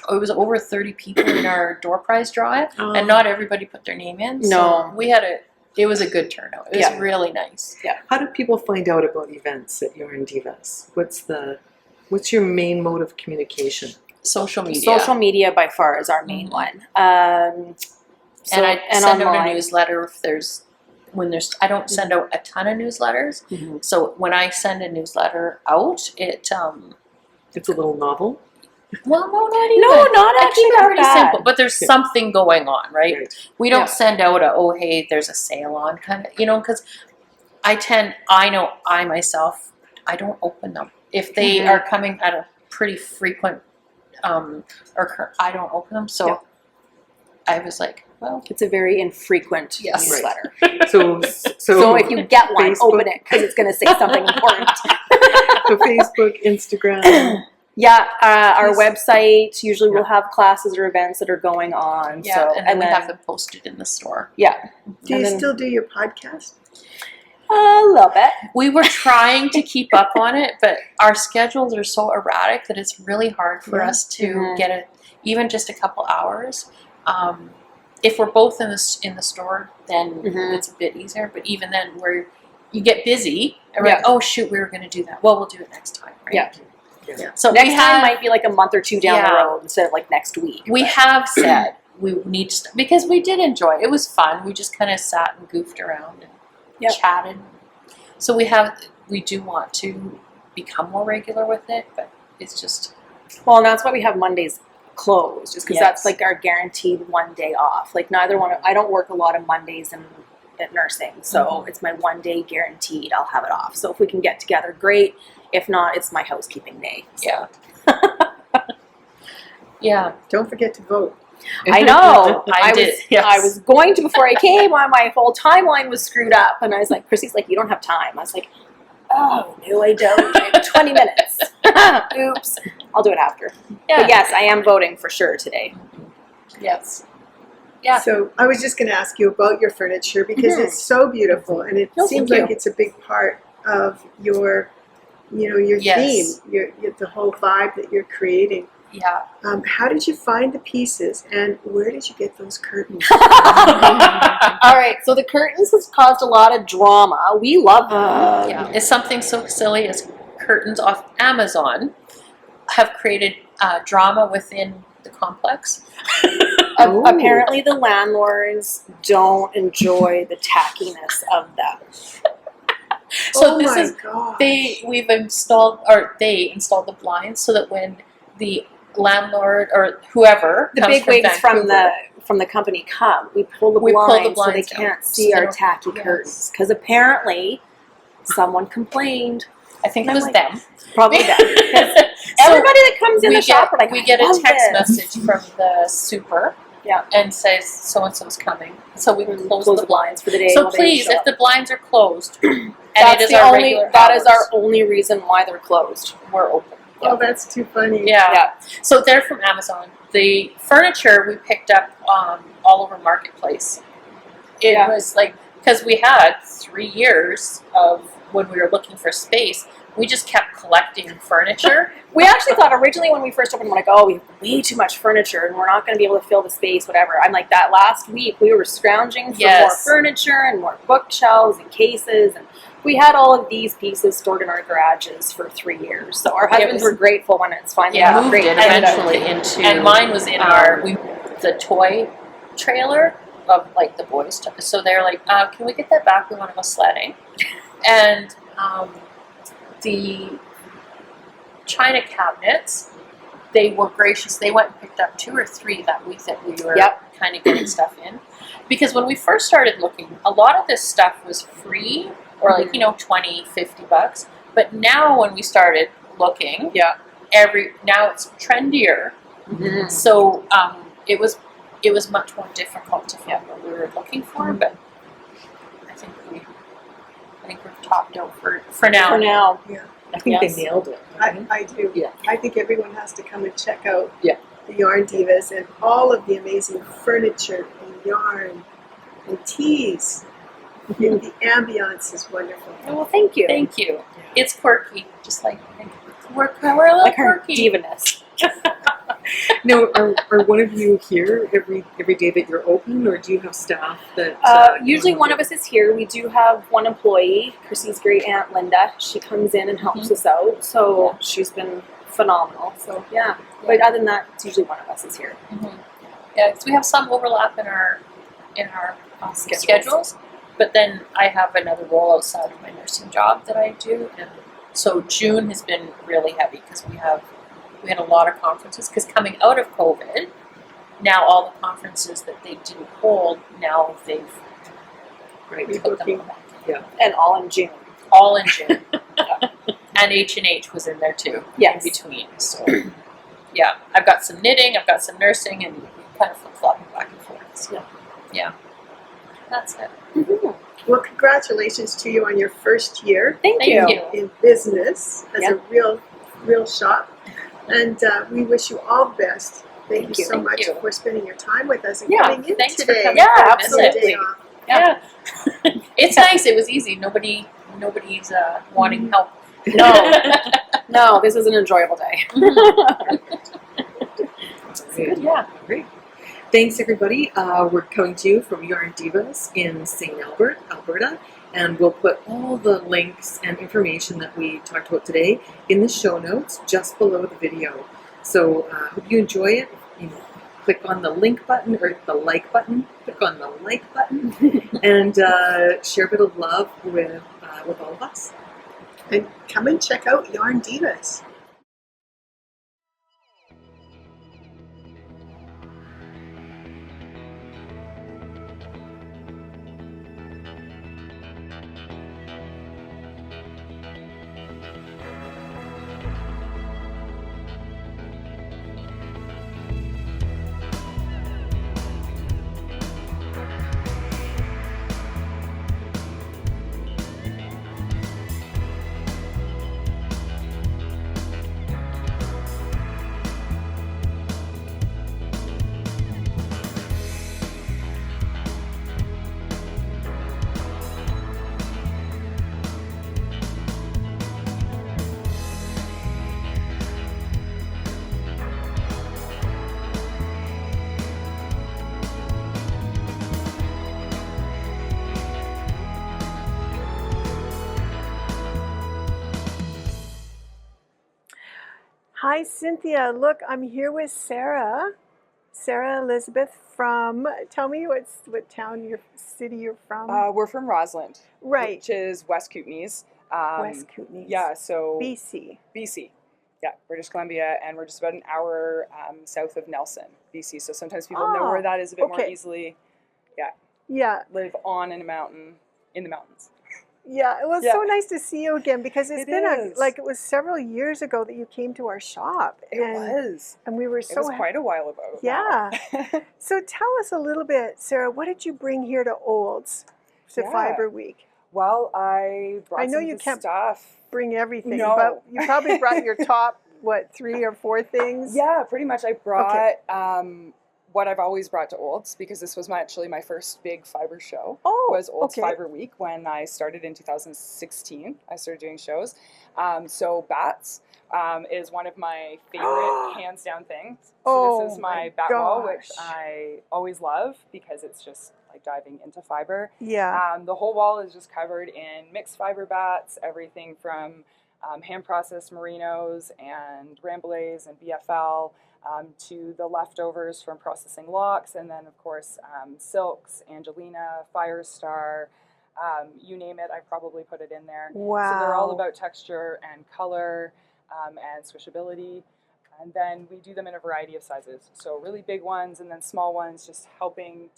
it was over 30 people in our door prize drive, and not everybody put their name in. So we had it was a good turnout. It was really nice. Yeah. How do people find out about events at Yarn Divas? What's your main mode of communication? Social media. Social media by far is our main one. And I send out a online. newsletter if there's I don't send out a ton of newsletters. So when I send a newsletter out, it's a little novel. Well, no, not even. No, not I actually keep it that pretty bad. simple, but there's something going on, right? We don't Yeah. send out a, oh, hey, there's a sale on kind of, because I know I myself, I don't open them. If they are coming at a pretty frequent, I don't open them. So I was like, well. It's a very infrequent Yes. newsletter. So if you get one, Facebook. open it because it's going to say something important. So Facebook, Instagram. Yeah, our website usually will have classes or events that are going on. Yeah, so, and then we have them posted in the store. Yeah. Do you still do your podcast? A little bit. We were trying to keep up on it, but our schedules are so erratic that it's really hard for us to get it, even just a couple hours. If we're both in the store, then it's a bit easier. But even then, you get busy, and we're like, oh shoot, we were going to do that. Well, we'll do it next time, right? Yeah. So Next time might be like a month or two down the Yeah. road instead of like next week. We have said we need to, because we did enjoy it. It was fun. We just kind of sat and goofed around and chatted. So we do want to become more regular with it, but it's just. Well, and that's why we have Mondays closed, just because that's like our guaranteed one day off. Like I don't work a lot of Mondays at nursing, so it's my one day guaranteed. I'll have it off. So if we can get together, great. If not, it's my housekeeping day. So. Yeah. Yeah. Don't forget to vote. I know. I did. I was going to before I came. My whole timeline was screwed up, and I was like, "Chrissy's like, you don't have time." I was like, "Oh no, I don't. I have 20 minutes. Oops. I'll do it after." Yeah. But yes, I am voting for sure today. Yes. Yeah. So I was just going to ask you about your furniture because it's so beautiful, and it seems like it's a big part of your theme, the whole vibe that you're creating. Yeah. How did you find the pieces, and where did you get those curtains? All right, so the curtains has caused a lot of drama. We love them. Yeah. It's something so silly as curtains off Amazon have created drama within the complex. Apparently, the landlords don't enjoy the tackiness of them. So they installed the blinds so that when the landlord or whoever the comes big wigs from the company come, we pull the blinds so they can't see our tacky curtains, because apparently someone complained. I think it was them. Probably them. Everybody that comes in the shop, we get a text message from the super. Yeah. And says so and so's coming. So we close the blinds for the day. So please, if the blinds are closed, and that is our hours, only reason why they're closed. We're open. Oh, that's too funny. Yeah. So they're from Amazon. The furniture we picked up all over Marketplace. It was like, because we had 3 years of when we were looking for space, we just kept collecting furniture. We actually thought originally when we first opened, we're like, oh, we have way too much furniture and we're not going to be able to fill the space, whatever. I'm like, that last week we were scrounging for more furniture and more bookshelves and cases, and we had all of these pieces stored in our garages for 3 years. So our husbands were grateful when it's finally moved it eventually into, and mine was in the toy trailer of like the boys took. So they're like, can we get that back? We want to go sledding. And the china cabinets, they were gracious. They went and picked up 2 or 3 that week that we were kind of getting stuff in. Because when we first started looking, a lot of this stuff was free or like, $20, $50. But now when we started looking, now it's trendier. Mm-hmm. So it was much more difficult to find what we were looking for, but I think I think we're topped out for now. For now. Yeah. I think Yes. they nailed it. Right? I do. Yeah. I think everyone has to come and check out Yeah. the Yarn Divas and all of the amazing furniture and yarn and teas. The ambiance is wonderful. Oh, well, thank you. Thank you. It's quirky, just like we're a little Like her quirky. divaness. Now, are one of you here every day that you're open, or do you have staff that? Usually one of us is here. We do have one employee, Chrissy's great aunt Linda. She comes in and helps us out. So she's been phenomenal. So yeah. But other than that, it's usually one of us is here. Yeah, because we have some overlap in our schedules. But then I have another role outside of my nursing job that I do, and so June has been really heavy because we had a lot of conferences. Because coming out of COVID, now all the conferences that they didn't hold, now they've put them back. Yeah. And all in June. All in June. And H&H was in there too. Yes. In between. So yeah, I've got some knitting, I've got some nursing, and we kind of flip-flopping back and forth. So yeah, that's it. Well, congratulations to you on your first year Thank you. in business as a real shop. And we wish you all the best. Thank you so Thank much you. for spending your time with us and Yeah, coming in thanks for today. coming. Yeah, on your absolutely. day off. Yeah. It's nice. It was easy. Nobody's wanting help. No, this is an enjoyable day. Great. Yeah. Great. Thanks, everybody. We're coming to you from Yarn Divas in St. Albert, Alberta, and we'll put all the links and information that we talked about today in the show notes just below the video. So hope you enjoy it. Click on the link button or the like button. Click on the like button and share a bit of love with all of us. And come and check out Yarn Divas. Hi, Cynthia. Look, I'm here with Sarah Elizabeth from, tell me what city you're from. We're from Rossland, Right. which is West Kootenays. West Kootenays. Yeah, so BC. Yeah, British Columbia, and we're just about an hour south of Nelson, BC. So sometimes people know where that is a bit more easily. Yeah. Live on in a mountain, in the mountains. Yeah, it was so nice to see you again because it was several years ago that you came to our shop. And we were so It was quite a while ago. Yeah. So tell us a little bit, Sarah, what did you bring here to Olds to Fiber Week? Well, I brought know some you of the can't stuff. bring everything, No. but you probably brought your top, 3 or 4 things? Yeah, pretty much. I brought what I've always brought to Olds, because this was actually my first big fiber show. Was Olds Fiber Week when I started in 2016. I started doing shows. So bats is one of my favorite hands down things. So this is my bat wall, which I always love because it's just like diving into fiber. Yeah. The whole wall is just covered in mixed fiber bats, everything from hand processed merinos and ramblays and BFL, to the leftovers from processing locks, and then of course silks, Angelina, Firestar, you name it, I probably put it in there. Wow. So they're all about texture and color and swishability. And then we do them in a variety of sizes. So really big ones and then small ones, just helping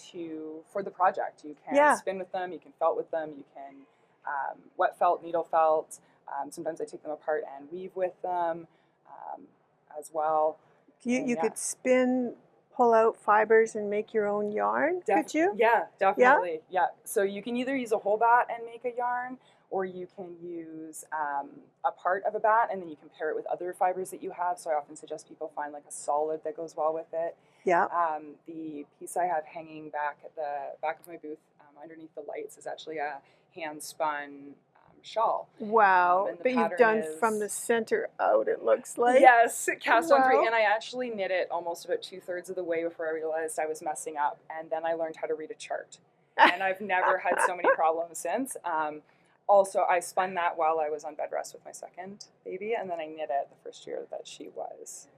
for the project. You can spin with them, you can felt with them, you can wet felt, needle felt. Sometimes I take them apart and weave with them as well. You could spin, pull out fibers and make your own yarn, could you? Yeah, definitely. Yeah. So you can either use a whole bat and make a yarn, or you can use a part of a bat and then you can pair it with other fibers that you have. So I often suggest people find like a solid that goes well with it. Yeah. The piece I have hanging back at the back of my booth underneath the lights is actually a hand spun shawl. Wow. But you've done from the center out, it looks like. Yes, cast on 3. And I actually knit it almost about 2/3 of the way before I realized I was messing up. And then I learned how to read a chart. And I've never had so many problems since. Also, I spun that while I was on bed rest with my second baby. And then I knit it the first year that she was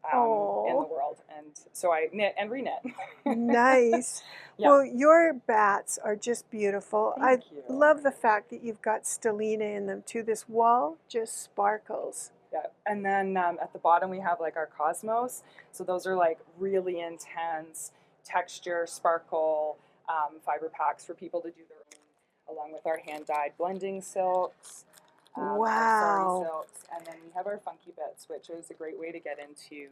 in the world. And so I knit and re-knit. Nice. Yeah. Well, your bats are just beautiful. I love the fact that you've got stellina in them too. This wall just sparkles. Yeah, and then at the bottom we have like our cosmos. So those are like really intense texture, sparkle fiber packs for people to do their own, along with our hand-dyed blending silks. Wow. Silks. And then we have our funky bits, which is a great way to get into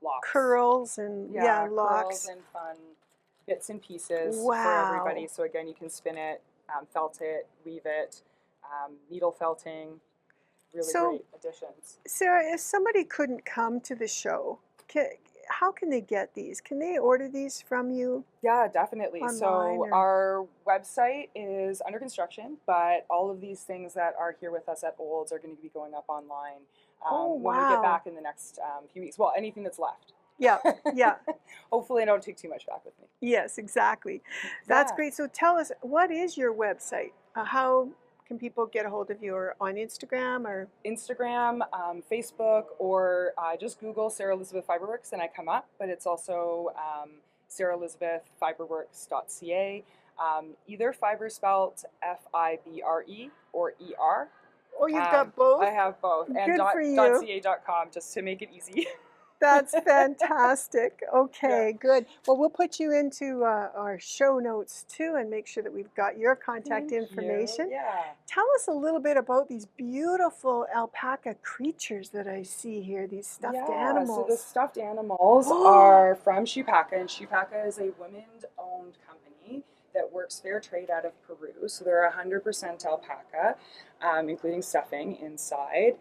locks. Curls and locks. Curls and fun bits and pieces for everybody. So again, you can spin it, felt it, weave it, needle felting. Really great additions. Sarah, if somebody couldn't come to the show, how can they get these? Can they order these from you? Yeah, definitely. So our website is under construction, but all of these things that are here with us at Olds are going to be going up online when we get back in the next few weeks. Well, anything that's left. Yeah, yeah. Hopefully I don't take too much back with me. Yes, exactly. That's great. So tell us, what is your website? How can people get a hold of you, or on Instagram or? Instagram, Facebook, or just Google Sarah Elizabeth Fibre Works and I come up, but it's also Sarah Elizabeth Fiberworks.ca. Either fiber spelt Fibre or ER. Oh, you've got both? I have both. Good and for you. .ca.com just to make it easy. That's fantastic. Okay, good. Well, we'll put you into our show notes too and make sure that we've got your contact information. Yeah. Tell us a little bit about these beautiful alpaca creatures that I see here, these stuffed animals. So the stuffed animals are from Alpaca, and Alpaca is a women-owned company that works fair trade out of Peru. So they're 100% alpaca, including stuffing inside.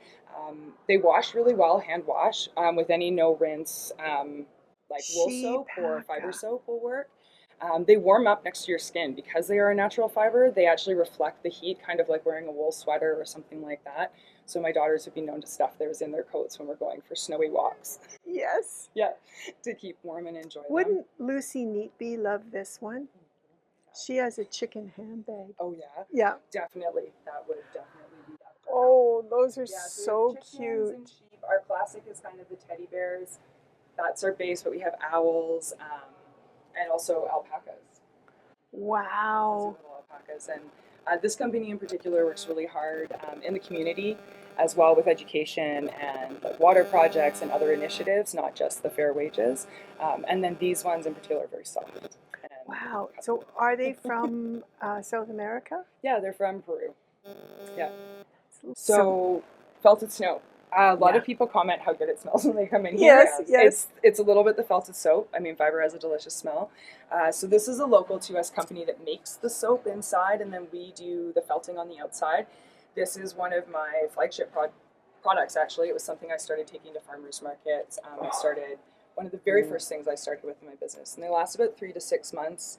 They wash really well, hand wash, with any no rinse, like wool soap or fiber soap will work. They warm up next to your skin because they are a natural fiber. They actually reflect the heat, kind of like wearing a wool sweater or something like that. So my daughters have been known to stuff theirs in their coats when we're going for snowy walks. Yes. Yeah, to keep warm and enjoy them. Wouldn't Lucy Neatby love this one? She has a chicken handbag. Oh yeah? Yeah. Definitely. That would definitely be that. Oh, those are so cute. And sheep. Our classic is kind of the teddy bears. That's our base, but we have owls and also alpacas. Wow. Alpacas. And this company in particular works really hard in the community as well with education and like water projects and other initiatives, not just the fair wages. And then these ones in particular are very soft. Wow. So are they from South America? Yeah, they're from Peru. Yeah. So felted snow. A lot of people comment how good it smells when they come in here. Yes. It's a little bit the felted soap. I mean, fiber has a delicious smell. So this is a local to us company that makes the soap inside, and then we do the felting on the outside. This is one of my flagship products, actually. It was something I started taking to farmers markets. One of the very first things I started with in my business. And they last about 3 to 6 months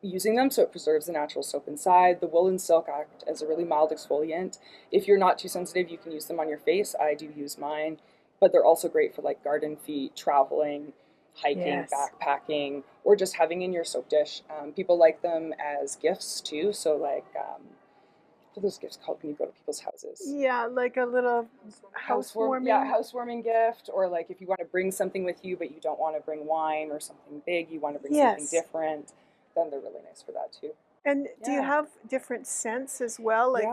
using them, so it preserves the natural soap inside. The wool and silk act as a really mild exfoliant. If you're not too sensitive, you can use them on your face. I do use mine. But they're also great for like garden feet, traveling, hiking, backpacking, or just having in your soap dish. People like them as gifts too. So like, what are those gifts called when you go to people's houses? Yeah, like a little housewarming. Yeah, housewarming gift, or like if you want to bring something with you, but you don't want to bring wine or something big, you want to bring something different, then they're really nice for that too. And do you have different scents as well? Like,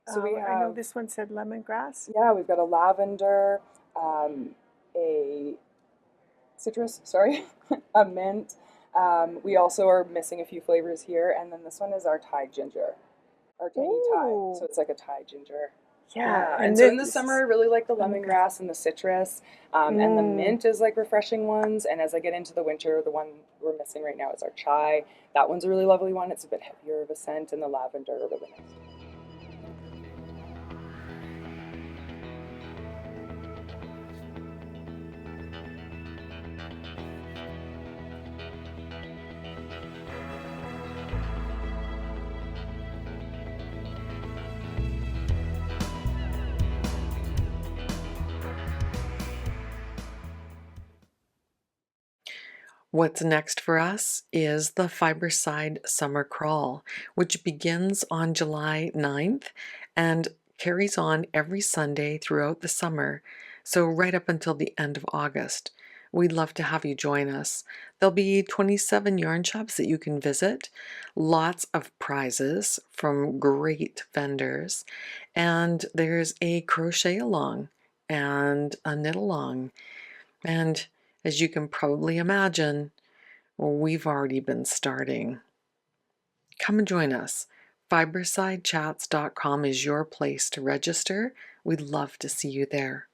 so we have. I know this one said lemongrass. Yeah, we've got a lavender, a citrus, a mint. We also are missing a few flavors here, and then this one is our Thai ginger. Our tangy Thai, so it's like a Thai ginger. Yeah. And so in the summer, I really like the lemongrass and the citrus, and the mint is like refreshing ones. And as I get into the winter, the one we're missing right now is our chai. That one's a really lovely one. It's a bit heavier of a scent, and the lavender are really nice. What's next for us is the Fiberside Summer Crawl, which begins on July 9th and carries on every Sunday throughout the summer, so right up until the end of August. We'd love to have you join us. There'll be 27 yarn shops that you can visit, lots of prizes from great vendors, and there's a crochet along and a knit along. And as you can probably imagine, we've already been starting. Come and join us. Fibersidechats.com is your place to register. We'd love to see you there.